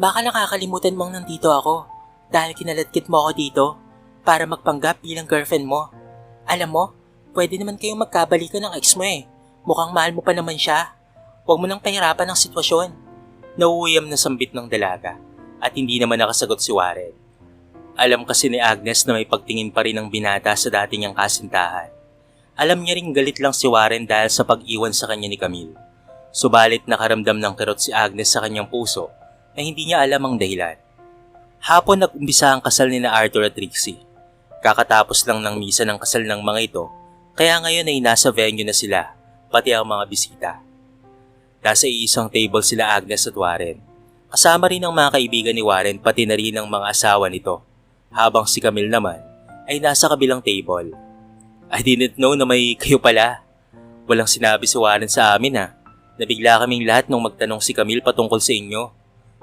Baka nakakalimutan mong nandito ako dahil kinalatkit mo ako dito para magpanggap bilang girlfriend mo. Alam mo, pwede naman kayong magkabalikan ng ex mo eh. Mukhang mahal mo pa naman siya. Huwag mo nang pahirapan ang sitwasyon. Nauuyam na sambit ng dalaga at hindi naman nakasagot si Warren. Alam kasi ni Agnes na may pagtingin pa rin ng binata sa dati niyang kasintahan. Alam niya ring galit lang si Warren dahil sa pag-iwan sa kanya ni Camille. Subalit nakaramdam ng kirot si Agnes sa kanyang puso na hindi niya alam ang dahilan. Hapon nag-umpisa ang kasal ni na Arthur at Trixie. Kakatapos lang ng misa ng kasal ng mga ito, kaya ngayon ay nasa venue na sila, pati ang mga bisita. Nasa iisang table sila Agnes at Warren. Kasama rin ang mga kaibigan ni Warren pati na rin ang mga asawa nito, habang si Camille naman ay nasa kabilang table. I didn't know na may kayo pala. Walang sinabi si Warren sa amin ha. Nabigla kaming lahat nung magtanong si Camille patungkol sa inyo.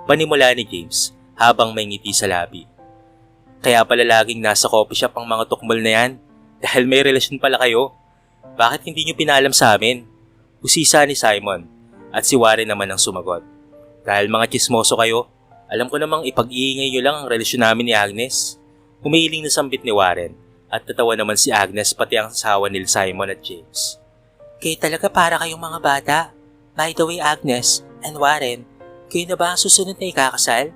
Panimula ni James habang may ngiti sa labi. Kaya pala laging nasa coffee shop ang mga tukmol na yan dahil may relasyon pala kayo. Bakit hindi nyo pinalam sa amin? Usisa ni Simon at si Warren naman ang sumagot. Dahil mga chismoso kayo, alam ko namang ipag-iingay nyo lang ang relasyon namin ni Agnes. Humihiling na sambit ni Warren at tatawa naman si Agnes pati ang asawa ni Simon at James. Kayo talaga para kayong mga bata. By the way, Agnes and Warren, kayo na ba ang susunod na ikakasal?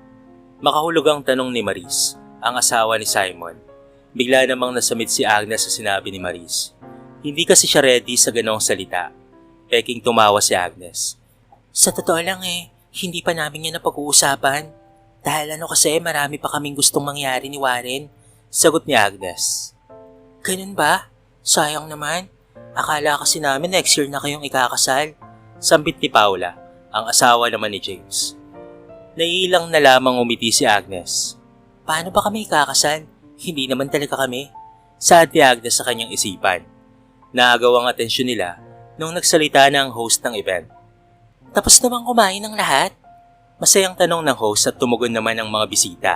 Makahulog ang tanong ni Maris, ang asawa ni Simon. Bigla namang nasamit si Agnes sa sinabi ni Maris. Hindi kasi siya ready sa ganong salita. Peking tumawa si Agnes. Sa totoo lang hindi pa namin yan napag-uusapan. Dahil kasi marami pa kaming gustong mangyari ni Warren. Sagot ni Agnes. Ganun ba? Sayang naman. Akala kasi namin next year na kayong ikakasal. Sambit ni Paula, ang asawa naman ni James. Naiilang na lamang umiti si Agnes. Paano ba kami ikakasal? Hindi naman talaga kami. Saad ni Agnes sa kanyang isipan. Naagaw ang atensyon nila nung nagsalita na ang host ng event. Tapos namang kumain ng lahat? Masayang tanong ng host at tumugon naman ang mga bisita.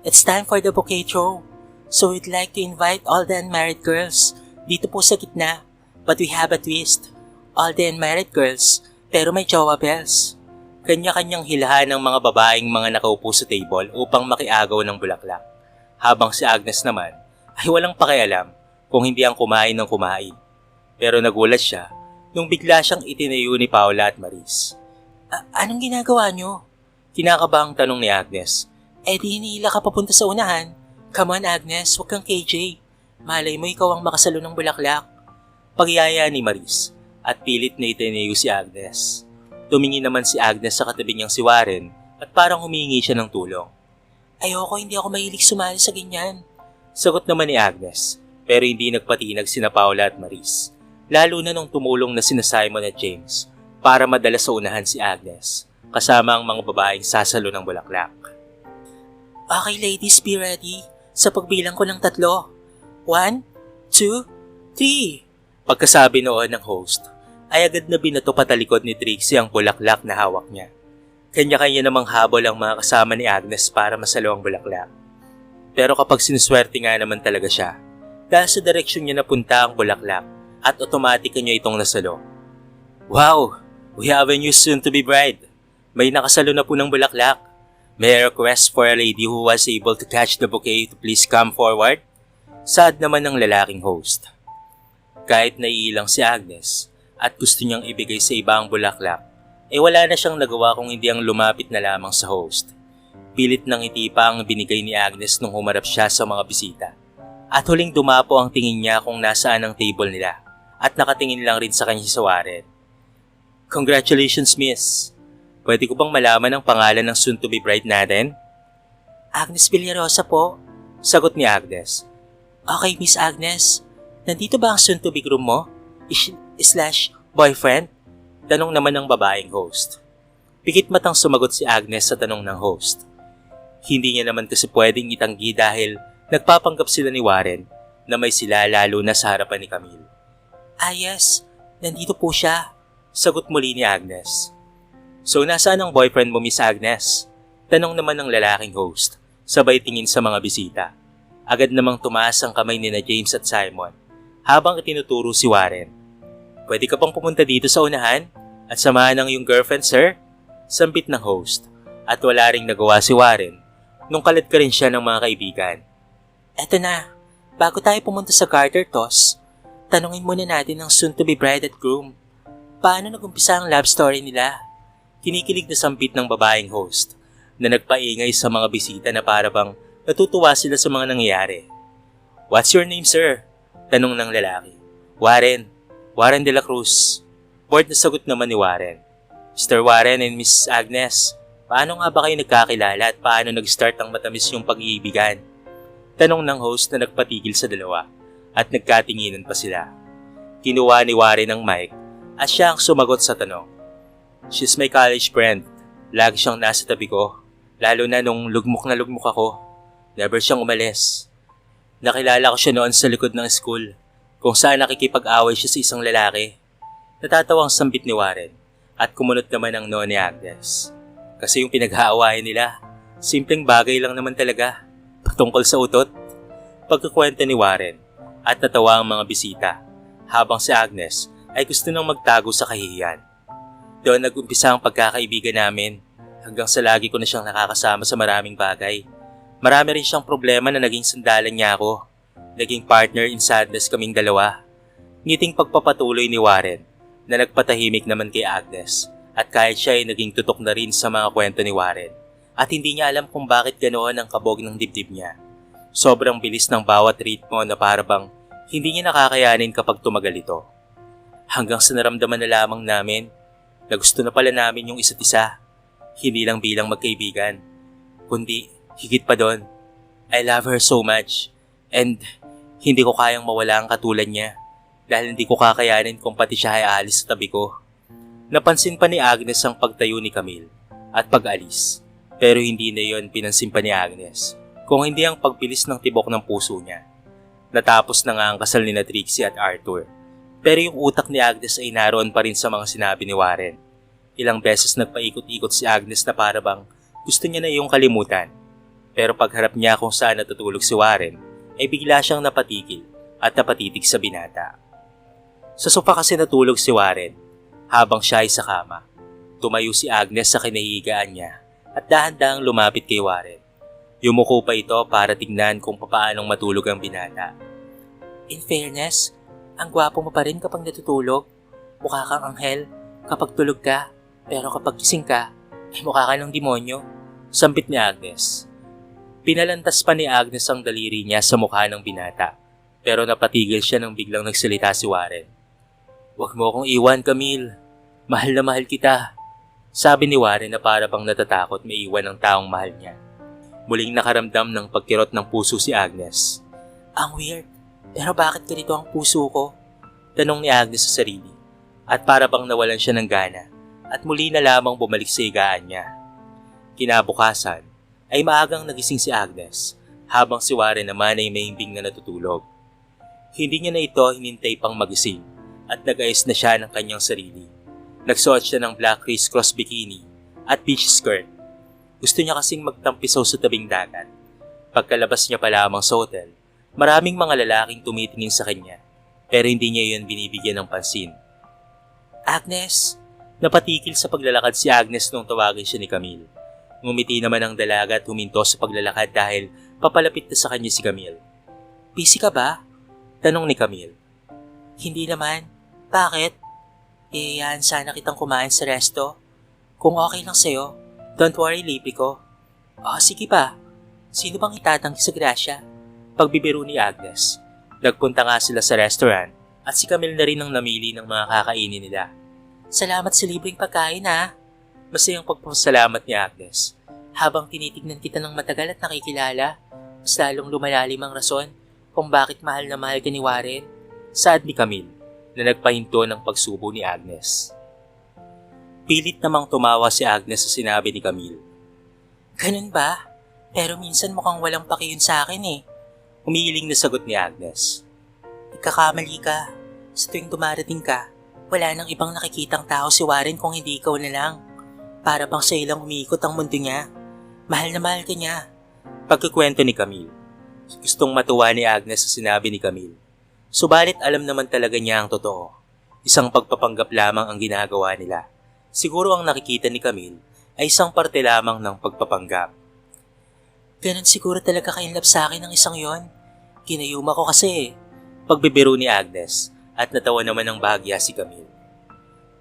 It's time for the bouquet throw. So we'd like to invite all the unmarried girls dito po sa gitna. But we have a twist. All the unmarried girls, pero may jowa bells. Kanya-kanyang hilahan ng mga babaeng mga nakaupo sa table upang makiagaw ng bulaklak. Habang si Agnes naman ay walang pakialam kung hindi ang kumain ng kumain. Pero nagulat siya nung bigla siyang itinayo ni Paula at Maris. Anong ginagawa nyo? Kinakabahang tanong ni Agnes. Di hinihila ka papunta sa unahan. Come on Agnes, huwag kang KJ. Malay mo ikaw ang makasalo ng bulaklak. Pagyaya ni Maris at pilit na itinayo si Agnes. Tumingin naman si Agnes sa katabi niyang si Warren at parang humingi siya ng tulong. Ayoko, hindi ako mahilig sumali sa ganyan. Sagot naman ni Agnes, pero hindi nagpatinag sina Paula at Maris. Lalo na nung tumulong na sina Simon at James para madala sa unahan si Agnes, kasama ang mga babaeng sasalo ng bulaklak. Okay ladies, be ready. Sa pagbilang ko ng 3. 1, 2, 3. Pagkasabi noon ng host, ay agad na binato patalikod ni Trixie ang bulaklak na hawak niya. Kanya-kanya namang habol ang mga kasama ni Agnes para masalo ang bulaklak. Pero kapag sinuswerte nga naman talaga siya, dahil sa direksyon niya napunta ang bulaklak at otomatik niya itong nasalo. Wow! We have a new soon-to-be bride. May nakasalo na po ng bulaklak. May I request for a lady who was able to catch the bouquet to please come forward? Sad naman ng lalaking host. Kahit naiilang si Agnes at gusto niyang ibigay sa iba ang bulaklak, wala na siyang nagawa kung hindi ang lumapit na lamang sa host. Pilit ng ngiti pa ang binigay ni Agnes nung humarap siya sa mga bisita. At huling dumapo ang tingin niya kung nasaan ang table nila at nakatingin lang rin sa kanya si Warren. Congratulations, miss. Pwede ko bang malaman ang pangalan ng soon-to-be bride natin? Agnes Villarosa po, sagot ni Agnes. Okay, Miss Agnes. Nandito ba ang soon-to-be groom mo? /boyfriend? Tanong naman ng babaeng host. Pikit matang sumagot si Agnes sa tanong ng host. Hindi niya naman kasi pwedeng itanggi dahil nagpapanggap sila ni Warren na may sila lalo na sa harapan ni Camille. Yes. Nandito po siya. Sagot muli ni Agnes. So nasaan ang boyfriend mo, Miss Agnes? Tanong naman ng lalaking host, sabay tingin sa mga bisita. Agad namang tumaas ang kamay ni na James at Simon habang itinuturo si Warren. Pwede ka pang pumunta dito sa unahan at samahan ng iyong girlfriend, sir? Sambit ng host at wala ring nagawa si Warren nung kalat ka rin siya ng mga kaibigan. Eto na, bago tayo pumunta sa Carter Toss, tanungin muna natin ang soon-to-be bride at groom. Paano nag-umpisa ang love story nila? Kinikilig na sambit ng babaeng host na nagpaingay sa mga bisita na para bang natutuwa sila sa mga nangyayari. What's your name, sir? Tanong ng lalaki. Warren de la Cruz. Bored na sagot naman ni Warren. Mr. Warren and Miss Agnes, paano nga ba kayo nagkakilala at paano nag-start ang matamis yung pag-iibigan? Tanong ng host na nagpatigil sa dalawa at nagkatinginan pa sila. Kinuha ni Warren ang mic at siya ang sumagot sa tanong. She's my college friend. Lagi siyang nasa tabi ko, lalo na nung lugmok na lugmok ako. Never siyang umalis. Nakilala ko siya noon sa likod ng school, kung saan nakikipag-away siya sa isang lalaki. Natatawang sambit ni Warren at kumunot naman ang noo ni Agnes. Kasi yung pinag-aawayan nila, simpleng bagay lang naman talaga, patungkol sa utot. Pagkukwento ni Warren at natawa ang mga bisita, habang si Agnes ay gusto nang magtago sa kahihiyan. Doon nag-umpisa ang pagkakaibigan namin hanggang sa lagi ko na siyang nakakasama sa maraming bagay. Marami rin siyang problema na naging sandalan niya ako. Naging partner in sadness kaming dalawa. Ngiting pagpapatuloy ni Warren na nagpatahimik naman kay Agnes at kahit siya ay naging tutok na rin sa mga kwento ni Warren at hindi niya alam kung bakit ganoon ang kabog ng dibdib niya. Sobrang bilis ng bawat ritmo na para bang hindi niya nakakayanin kapag tumagal ito. Hanggang sa naramdaman na lamang namin na gusto na pala namin yung isa't isa, hindi lang bilang magkaibigan, kundi higit pa doon. I love her so much and hindi ko kayang mawala ang katulad niya dahil hindi ko kakayanin kung pati siya ay aalis sa tabi ko. Napansin pa ni Agnes ang pagtayo ni Camille at pag-alis, pero hindi na yon pinansin pa ni Agnes kung hindi ang pagbilis ng tibok ng puso niya. Natapos na nga ang kasal ni na Trixie at Arthur, pero yung utak ni Agnes ay naroon pa rin sa mga sinabi ni Warren. Ilang beses nagpaikot-ikot si Agnes na para bang gusto niya na yung kalimutan. Pero pagharap niya kung saan natutulog si Warren, ay bigla siyang napatigil at napatitig sa binata. Sa sofa kasi natulog si Warren habang siya ay sa kama. Tumayo si Agnes sa kinahigaan niya at dahan-dahang lumapit kay Warren. Yumuko pa ito para tignan kung papaanong matulog ang binata. In fairness, ang gwapo mo pa rin kapag natutulog. Mukha kang anghel kapag tulog ka, pero kapag gising ka, ay mukha ka ng demonyo. Sambit ni Agnes. Pinalantas pa ni Agnes ang daliri niya sa mukha ng binata, pero napatigil siya nang biglang nagsalita si Warren. Huwag mo akong iwan, Camille. Mahal na mahal kita. Sabi ni Warren na para bang natatakot may iwan ng taong mahal niya. Muling nakaramdam ng pagkirot ng puso si Agnes. Ang weird, pero bakit ganito ang puso ko? Tanong ni Agnes sa sarili. At para bang nawalan siya ng gana at muli na lamang bumalik sa higaan niya. Kinabukasan ay maagang nagising si Agnes habang si Warren naman ay mahimbing na natutulog. Hindi niya na ito hinintay pang magising at nag-ayos na siya ng kanyang sarili. Nagsuot siya ng black crisscross bikini at beach skirt. Gusto niya kasing magtampisaw sa tabing dagat. Pagkalabas niya pa lamang sa hotel Maraming mga lalaking tumitingin sa kanya pero hindi niya yun binibigyan ng pansin. Agnes, Napatikil sa paglalakad si Agnes nung tawagin siya ni Camille. Ngumiti naman ang dalaga at huminto sa paglalakad dahil papalapit na sa kanya si Camille. busy ka ba? Tanong ni Camille. Hindi naman. Bakit? Iyayaan sana kitang kumain sa resto. Kung okay lang sa'yo, don't worry, libre ko. Sige pa. Sino bang itatanggi sa grasya? Pagbibiro ni Agnes. Nagpunta nga sila sa restaurant at si Camille na rin ang namili ng mga kakainin nila. Salamat sa libreng pagkain ha. Masayang pagpapasalamat ni Agnes. Habang tinitignan kita ng matagal at nakikilala, mas lalong lumalalim ang rason kung bakit mahal na mahal ka ni Warren. Saad ni Camille na nagpahinto ng pagsubo ni Agnes. Pilit namang tumawa si Agnes sa sinabi ni Camille. Ganun ba? Pero minsan mukhang walang paki yun sa akin eh. Umiiling na sagot ni Agnes. Nagkakamali ka. Sa tuwing dumarating ka, wala nang ibang nakikitang tao si Warren kung hindi ikaw na lang. Para bang sa'yo lang umiikot ang mundo niya. Mahal na mahal ka niya. Pagkukwento ni Camille. Gustong matuwa ni Agnes sa sinabi ni Camille. Subalit alam naman talaga niya ang totoo. Isang pagpapanggap lamang ang ginagawa nila. Siguro ang nakikita ni Camille ay isang parte lamang ng pagpapanggap. Ganun siguro talaga ka-inlove sa akin ng isang yon. Ginayuma ko kasi. Pagbibiro ni Agnes at natawa naman ng bahagya si Camille.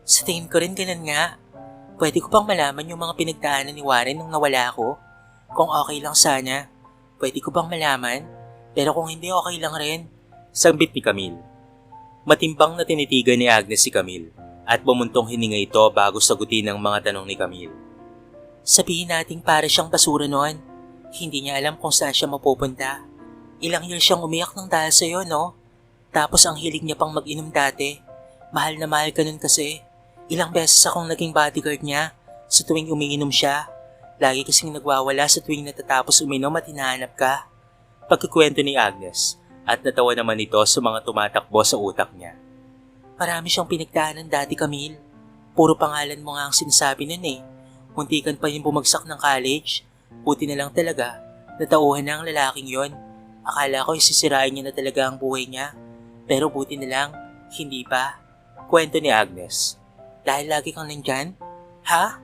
Sa tingin ko rin ganun nga. Pwede ko pang malaman yung mga pinagdaanan ni Warren nung nawala ako. Kung okay lang sana, pwede ko bang malaman? Pero kung hindi, okay lang rin. Sambit ni Camille. Matimbang na tinitigan ni Agnes si Camille at bumuntong hininga ito bago sagutin ang mga tanong ni Camille. Sabihin nating para siyang basura noon. Hindi niya alam kung saan siya mapupunta. Ilang years siyang umiyak ng dahil sa'yo, no? Tapos ang hilig niya pang mag-inom dati. Mahal na mahal ka nun kasi. Ilang beses akong naging bodyguard niya sa tuwing umiinom siya. Lagi kasing nagwawala sa tuwing natatapos uminom at hinahanap ka. Pagkukwento ni Agnes at natawa naman ito sa mga tumatakbo sa utak niya. Marami siyang pinagdaanan dati, Camille. Puro pangalan mo nga ang sinasabi nun eh. Muntikan pa yung bumagsak ng college. Buti na lang talaga, natauhan na ang lalaking yon. Akala ko isisirain niya na talaga ang buhay niya. Pero buti na lang, hindi pa. Kwento ni Agnes. Dahil lagi kang nandyan? Ha?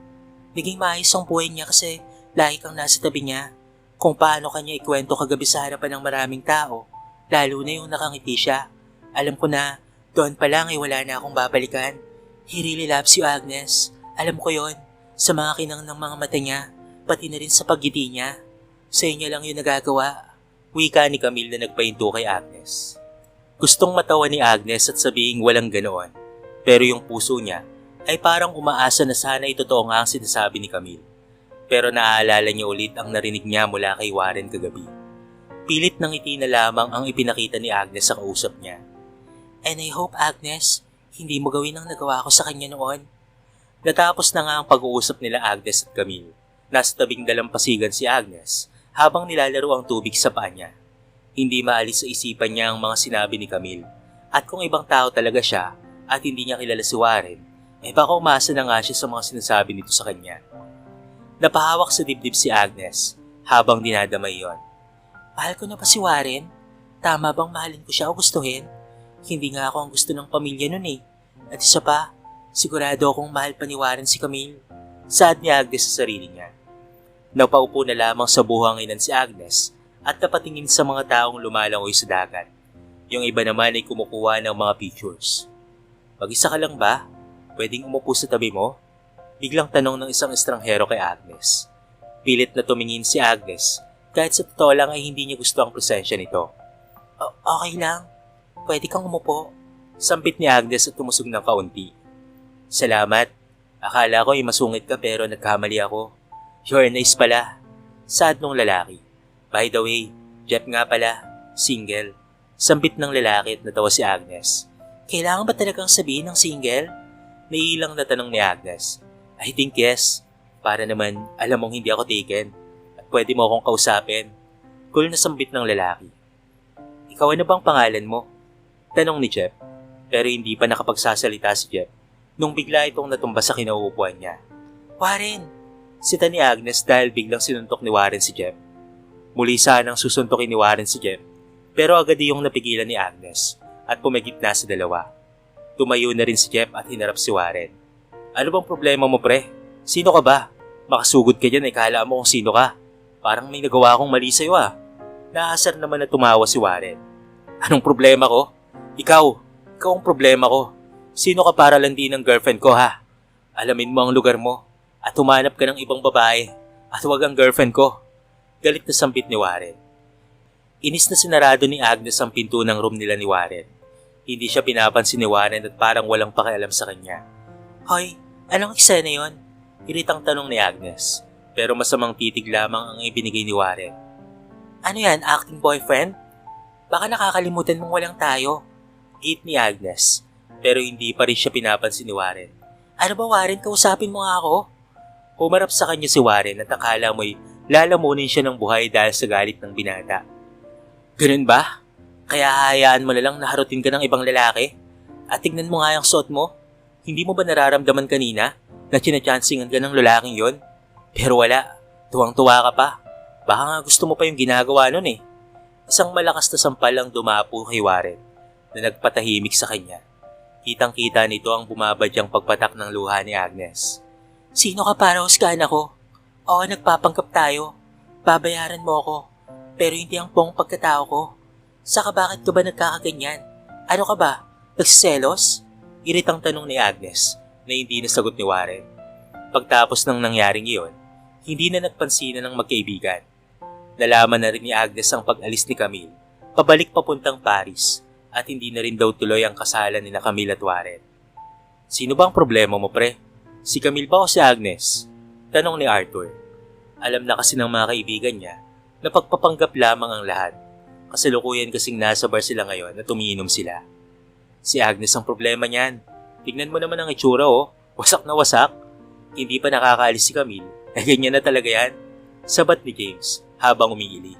Naging maayos ang buhay niya kasi lagi kang nasa tabi niya. Kung paano kanya ikwento kagabi sa harapan ng maraming tao, lalo na yung nakangiti siya. Alam ko na, doon pa lang ay wala na akong babalikan. He really loves you, Agnes. Alam ko yon. Sa mga kinang ng mga mata niya, pati na rin sa paggiti niya. Sa inyo lang yun nagagawa. Wika ni Camille na nagpahinto kay Agnes. Gustong matawa ni Agnes at sabihing walang ganoon. Pero yung puso niya ay parang umaasa na sana totoo nga ang sinasabi ni Camille. Pero naaalala niya ulit ang narinig niya mula kay Warren kagabi. Pilit ng ngiti na lamang ang ipinakita ni Agnes sa kausap niya. And I hope, Agnes, hindi mo gawin ang nagawa ko sa kanya noon. Natapos na nga ang pag-uusap nila Agnes at Camille. Nasa tabing dalampasigan si Agnes habang nilalaro ang tubig sa paa niya. Hindi maalis sa isipan niya ang mga sinabi ni Camille. At kung ibang tao talaga siya at hindi niya kilala si Warren, baka umasa na nga siya sa mga sinasabi nito sa kanya. Napahawak sa dibdib si Agnes habang dinadamay yon. Mahal ko na pa si Warren? Tama bang mahalin ko siya o gustuhin? Hindi nga ako ang gusto ng pamilya nun eh. At isa pa, sigurado akong mahal pa ni Warren si Camille. Saad ni Agnes sa sarili niya. Napaupo na lamang sa buhanginan si Agnes at napatingin sa mga taong lumalangoy sa dagat. Yung iba naman ay kumukuha ng mga pictures. Mag-isa ka lang ba? Pwedeng umupo sa tabi mo? Biglang tanong ng isang estranghero kay Agnes. Pilit na tumingin si Agnes kahit sa totoo lang ay hindi niya gusto ang presensya nito. Okay lang. Pwede kang umupo. Sampit ni Agnes at tumusog ng kaunti. Salamat. Akala ko ay masungit ka pero nagkamali ako. You're nice pala. Saad nung lalaki. By the way, Jeff nga pala. Single. Sampit ng lalaki at natawa si Agnes. Kailangan ba talagang sabihin ng single? Naiilang na tanong ni Agnes. I think yes. Para naman alam mong hindi ako taken. At pwede mo akong kausapin. Cool na sambit ng lalaki. Ikaw ano bang pangalan mo? Tanong ni Jeff. Pero hindi pa nakapagsasalita si Jeff nung bigla itong natumba sa kinauupuan niya. Warren! Sita ni Agnes dahil biglang sinuntok ni Warren si Jeff. Muli sanang susuntokin ni Warren si Jeff. Pero agad yung napigilan ni Agnes at pumagitna sa dalawa. Tumayo na rin si Jeff at hinarap si Warren. Ano bang problema mo pre? Sino ka ba? Makasugod ka dyan kala mo kung sino ka. Parang may nagawa akong mali sa'yo Naasar naman na tumawa si Warren. Anong problema ko? Ikaw ang problema ko. Sino ka para landi ng girlfriend ko Alamin mo ang lugar mo at humanap ka ng ibang babae at huwag ang girlfriend ko. Galit na sambit ni Warren. Inis na sinarado ni Agnes ang pinto ng room nila ni Warren. Hindi siya pinapansin ni Warren at parang walang pakialam sa kanya. Hoy, anong eksena yon? Iritang tanong ni Agnes. Pero masamang titig lamang ang ibinigay ni Warren. Ano yan, acting boyfriend? Baka nakakalimutan mong walang tayo. Git ni Agnes. Pero hindi pa rin siya pinapansin ni Warren. Ano ba Warren, kausapin mo nga ako? Humarap sa kanya si Warren at akala mo'y lalamunin siya ng buhay dahil sa galit ng binata. Ganun ba? Kaya hayaan mo na lang na harutin ka ng ibang lalaki? At tignan mo nga yung suot mo. Hindi mo ba nararamdaman kanina na chinachansingan ka ng lalaking yon? Pero wala, tuwang-tuwa ka pa. Baka nga gusto mo pa yung ginagawa nun Isang malakas na sampal ang dumapo kay Warren na nagpatahimik sa kanya. Kitang-kita nito ang bumabadyang pagpatak ng luha ni Agnes. Sino ka para husgahan ako? Oo, nagpapanggap tayo. Babayaran mo ako. Pero hindi ang buong pagkatao ko. Saka bakit ka ba nagkakaganyan? Ano ka ba? Nagsiselos? Iritang tanong ni Agnes na hindi nasagot ni Warren. Pagtapos ng nangyaring iyon, hindi na nagpansinan ng magkaibigan. Nalaman na rin ni Agnes ang pag-alis ni Camille, pabalik papuntang Paris, at hindi na rin daw tuloy ang kasalan ni Camille at Warren. Sino bang problema mo pre? Si Camille ba o si Agnes? Tanong ni Arthur. Alam na kasi ng mga kaibigan niya na pagpapanggap lamang ang lahat. Kasalukuyan kasing nasa bar sila ngayon at umiinom sila. Si Agnes ang problema niyan. Tignan mo naman ang itsura wasak na wasak. Hindi pa nakakaalis si Camille. Ganyan na talaga yan. Sabat ni James habang umiili.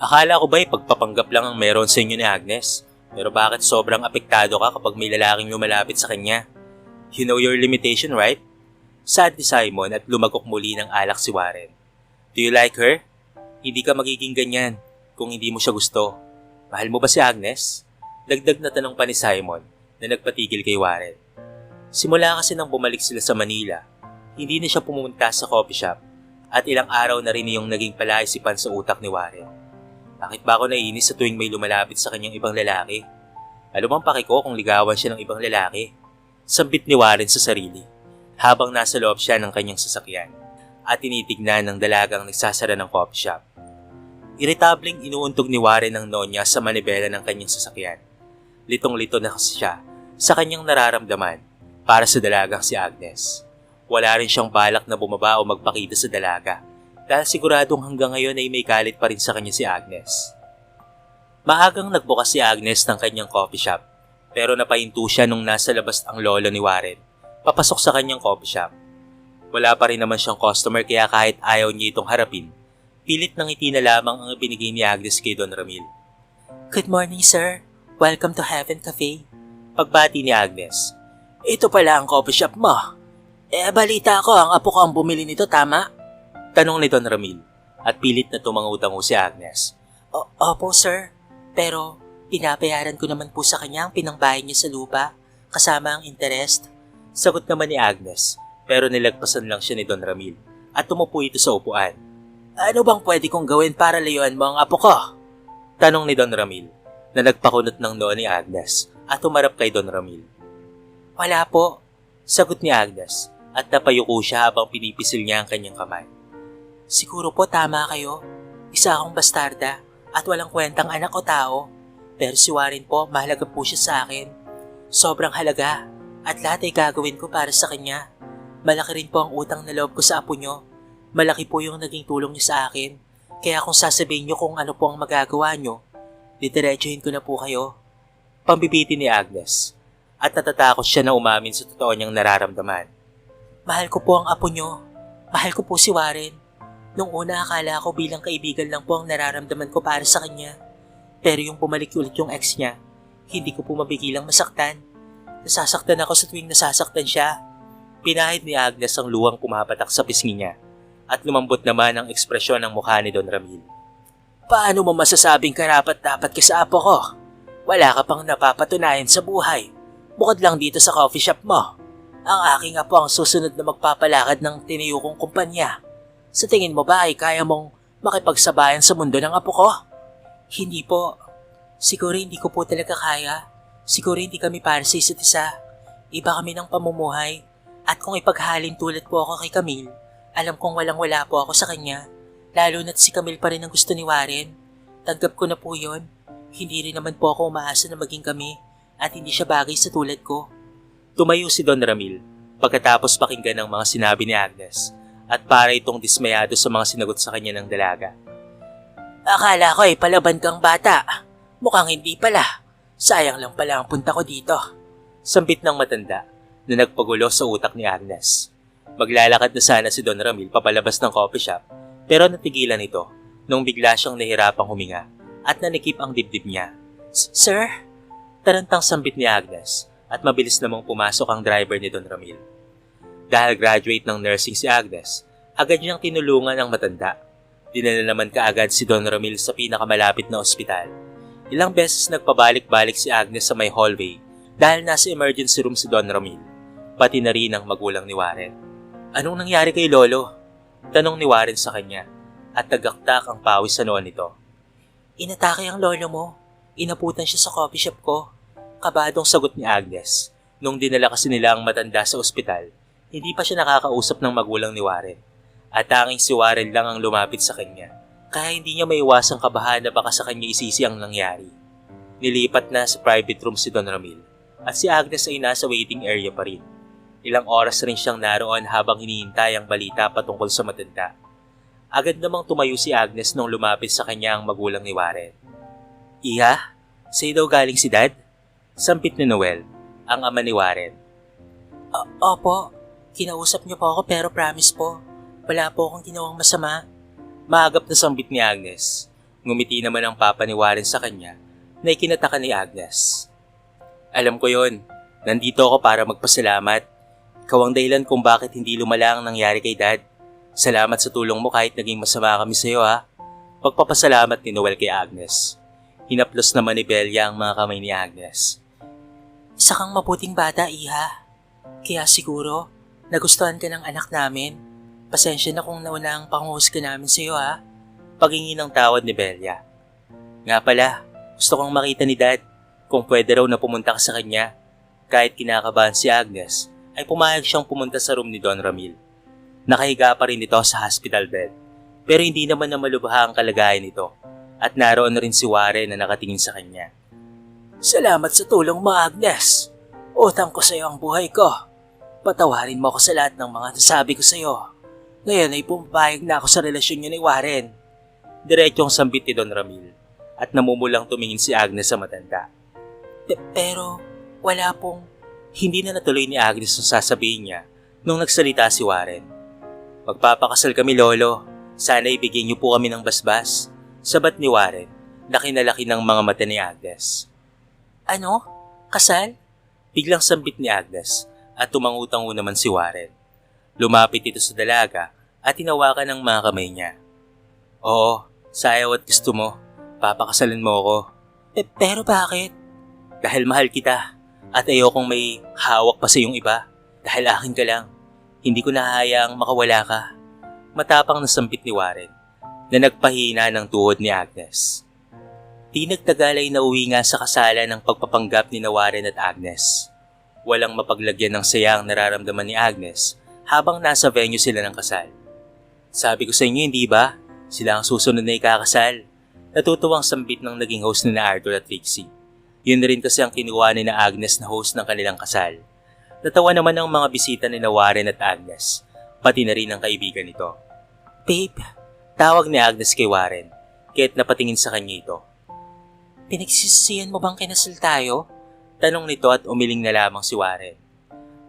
Akala ko ba'y pagpapanggap lang ang meron sa inyo ni Agnes? Pero bakit sobrang apektado ka kapag may lalaking lumalapit sa kanya? You know your limitation, right? Sad ni Simon at lumagok muli ng alak si Warren. Do you like her? Hindi ka magiging ganyan kung hindi mo siya gusto. Mahal mo ba si Agnes? Dagdag na tanong pa ni Simon na nagpatigil kay Warren. Simula kasi nang bumalik sila sa Manila, hindi na siya pumunta sa coffee shop at ilang araw na rin yung naging palaisipan sa utak ni Warren. Bakit ba ako naiinis sa tuwing may lumalapit sa kanyang ibang lalaki? Ano bang paki ko kung ligawan siya ng ibang lalaki? Sambit ni Warren sa sarili habang nasa loob siya ng kanyang sasakyan at tinitignan ng dalagang nagsasara ng coffee shop. Irritabling inuuntog ni Warren ang nonya sa manibela ng kanyang sasakyan. Litong-lito na kasi siya sa kanyang nararamdaman para sa dalagang si Agnes. Wala rin siyang balak na bumaba o magpakita sa dalaga dahil siguradong hanggang ngayon ay may galit pa rin sa kanya si Agnes. Maagang nagbukas si Agnes ng kanyang coffee shop pero napahinto siya nung nasa labas ang lolo ni Warren papasok sa kanyang coffee shop. Wala pa rin naman siyang customer kaya kahit ayaw niya itong harapin, pilit ng ngiti na lamang ang binigay ni Agnes kay Don Ramil. Good morning, sir. Welcome to Heaven Cafe. Pagbati ni Agnes. Ito pala ang coffee shop mo. Balita ko ang apo ko ang bumili nito, tama? Tanong ni Don Ramil at pilit na tumangutang si Agnes. Opo, sir. Pero pinabayaran ko naman po sa kanya ang pinangbayad niya sa lupa kasama ang interest. Sagot naman ni Agnes pero nilagpasan lang siya ni Don Ramil at tumupo ito sa upuan. Ano bang pwede kong gawin para layuan mo ang apo ko? Tanong ni Don Ramil na nagpakunot ng noo ni Agnes at tumarap kay Don Ramil. Wala po, sagot ni Agnes at napayuko siya habang pinipisil niya ang kanyang kamay. Siguro po tama kayo. Isa akong bastarda at walang kwentang anak o tao. Pero si Warren po, mahalaga po siya sa akin. Sobrang halaga at lahat ay gagawin ko para sa kanya. Malaki rin po ang utang na loob ko sa apo nyo. Malaki po yung naging tulong niyo sa akin. Kaya kung sasabihin niyo kung ano po ang magagawa niyo, didiretsuhin ko na po kayo. Pambibiti ni Agnes at natatakot siya na umamin sa totoo niyang nararamdaman. Mahal ko po ang apo nyo. Mahal ko po si Warren. Nung una akala ko bilang kaibigan lang po ang nararamdaman ko para sa kanya. Pero yung bumalik ulit yung ex niya, hindi ko po mabigilang masaktan. Nasasaktan ako sa tuwing nasasaktan siya. Pinahid ni Agnes ang luwang pumapatak sa pisngi niya at lumambot naman ang ekspresyon ng mukha ni Don Ramil. Paano mo masasabing karapat-dapat ka sa apo ko? Wala ka pang napapatunayan sa buhay. Bukod lang dito sa coffee shop mo. Ang aking apo ang susunod na magpapalakad ng tiniyukong kumpanya. Sa tingin mo ba ay kaya mong makipagsabayan sa mundo ng apo ko? Hindi po. Siguro hindi ko po talaga kaya. Siguro hindi kami para sa isa't isa. Iba kami ng pamumuhay. At kung ipaghalin tulad po ako kay Camille, alam kong walang-wala po ako sa kanya. Lalo na't si Camille pa rin ang gusto ni Warren. Tanggap ko na po yun. Hindi rin naman po ako umaasa na maging kami at hindi siya bagay sa tulad ko. Tumayo si Don Ramil pagkatapos pakinggan ng mga sinabi ni Agnes at para itong dismayado sa mga sinagot sa kanya ng dalaga. Akala ko ay palaban kang bata. Mukhang hindi pala. Sayang lang pala ang punta ko dito. Sambit ng matanda na nagpagulo sa utak ni Agnes. Maglalakad na sana si Don Ramil papalabas ng coffee shop pero natigilan ito nung bigla siyang nahirapang huminga at nanikip ang dibdib niya. Sir? Tarantang sambit ni Agnes at mabilis namang pumasok ang driver ni Don Ramil. Dahil graduate ng nursing si Agnes, agad niyang tinulungan ang matanda. Dinala naman kaagad si Don Ramil sa pinakamalapit na ospital. Ilang beses nagpabalik-balik si Agnes sa may hallway dahil nasa emergency room si Don Ramil, pati na rin ang magulang ni Warren. Anong nangyari kay Lolo? Tanong ni Warren sa kanya at tagaktak ang pawis sa noon nito. Inatake ang lolo mo. Inaputan siya sa coffee shop ko. Kabadong sagot ni Agnes. Nung dinala kasi nila ang matanda sa ospital, hindi pa siya nakakausap ng magulang ni Warren. At tanging si Warren lang ang lumapit sa kanya. Kaya hindi niya maiwasang kabahan na baka sa kanya isisi ang nangyari. Nilipat na sa private room si Don Ramil at si Agnes ay nasa waiting area pa rin. Ilang oras rin siyang naroon habang hinihintay ang balita patungkol sa matanda. Agad namang tumayo si Agnes nung lumapit sa kanya ang magulang ni Warren. Iha, sa'yo daw galing si Dad? Sampit ni Noel, ang ama ni Warren. Opo, kinausap niyo po ako pero promise po, wala po akong ginawang masama. Maagap na sambit ni Agnes. Ngumiti naman ang papa ni Warren sa kanya na ikinataka ni Agnes. Alam ko yon, nandito ako para magpasalamat. Ikaw ang dahilan kung bakit hindi lumala ang nangyari kay Dad. Salamat sa tulong mo kahit naging masama kami sa iyo ha. Pagpapasalamat ni Noel kay Agnes. Hinaplos naman ni Belia ang mga kamay ni Agnes. Isa kang mabuting bata, Iha. Kaya siguro, nagustuhan ka ng anak namin. Pasensya na kung nauna ang panghusga namin sa iyo ha. Paghingi ng tawad ni Belia. Nga pala, gusto kong makita ni Dad. Kung pwede raw na pumunta ka sa kanya. Kahit kinakabahan si Agnes, ay pumayag siyang pumunta sa room ni Don Ramil. Nakahiga pa rin ito sa hospital bed, pero hindi naman na malubha ang kalagayan nito at naroon na rin si Warren na nakatingin sa kanya. Salamat sa tulong mo, Agnes. Utang ko sa iyo ang buhay ko. Patawarin mo ako sa lahat ng mga nasabi ko sa iyo. Ngayon ay pumapayag na ako sa relasyon niyo ni Warren. Diretsong sambit ni Don Ramil at namumulang tumingin si Agnes sa matanda. Pero wala pong... Hindi na natuloy ni Agnes ang sasabihin niya nung nagsalita si Warren. Magpapakasal kami, Lolo. Sana ibigyan niyo po kami ng basbas. Sabat ni Warren na kinalaki ng mga mata ni Agnes. Ano? Kasal? Biglang sambit ni Agnes at tumangutang naman si Warren. Lumapit ito sa dalaga at tinawakan ng mga kamay niya. Oo, sa ayaw at gusto mo, papakasalan mo ako. Pero bakit? Dahil mahal kita. At ayokong may hawak pa sa iyong iba dahil akin ka lang. Hindi ko nahahayaang makawala ka. Matapang na sampit ni Warren na nagpahina ng tuhod ni Agnes. Di nagtagal ay nauwi nga sa kasalan ng pagpapanggap ni Warren at Agnes. Walang mapaglagyan ng saya ang nararamdaman ni Agnes habang nasa venue sila ng kasal. Sabi ko sa inyo, hindi ba? Sila ang susunod na ikakasal. Natutuwang sambit ng naging host ni na Arthur at Trixie. Yun rin kasi ang kinuha ni na Agnes na host ng kanilang kasal. Natawa naman ang mga bisita ni na Warren at Agnes, pati na rin ang kaibigan nito. Babe, tawag ni Agnes kay Warren, kaya't napatingin sa kanya ito. Pinagsisisihan mo bang kinasal tayo? Tanong nito at umiling na lamang si Warren.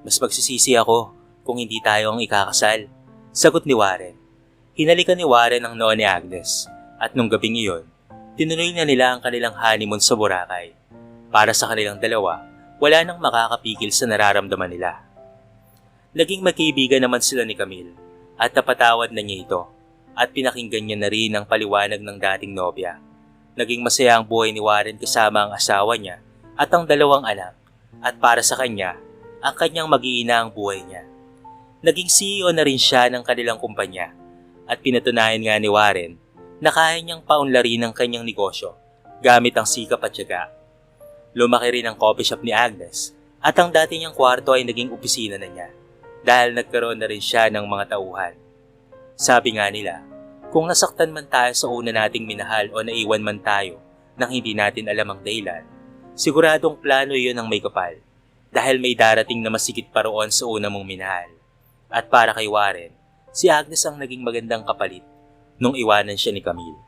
Mas magsisisi ako kung hindi tayo ang ikakasal, sagot ni Warren. Hinalikan ni Warren ang noo ni Agnes at nung gabing iyon, tinuloy na nila ang kanilang honeymoon sa Boracay. Para sa kanilang dalawa, wala nang makakapigil sa nararamdaman nila. Naging magkaibigan naman sila ni Camille at napatawad na niya ito at pinakinggan niya na rin ang paliwanag ng dating nobya. Naging masaya ang buhay ni Warren kasama ang asawa niya at ang 2 anak, at para sa kanya, ang kanyang mag-iina ang buhay niya. Naging CEO na rin siya ng kanilang kumpanya at pinatunayan nga ni Warren na kaya niyang paunlarin ang kanyang negosyo gamit ang sikap at tiyaga. Lumaki rin ang coffee shop ni Agnes at ang dati niyang kwarto ay naging opisina na niya dahil nagkaroon na rin siya ng mga tauhan. Sabi nga nila, kung nasaktan man tayo sa una nating minahal o naiwan man tayo nang hindi natin alam ang dahilan, siguradong plano iyon ang may kapal dahil may darating na masigit pa roon sa una mong minahal. At para kay Warren, si Agnes ang naging magandang kapalit nung iwanan siya ni Camille.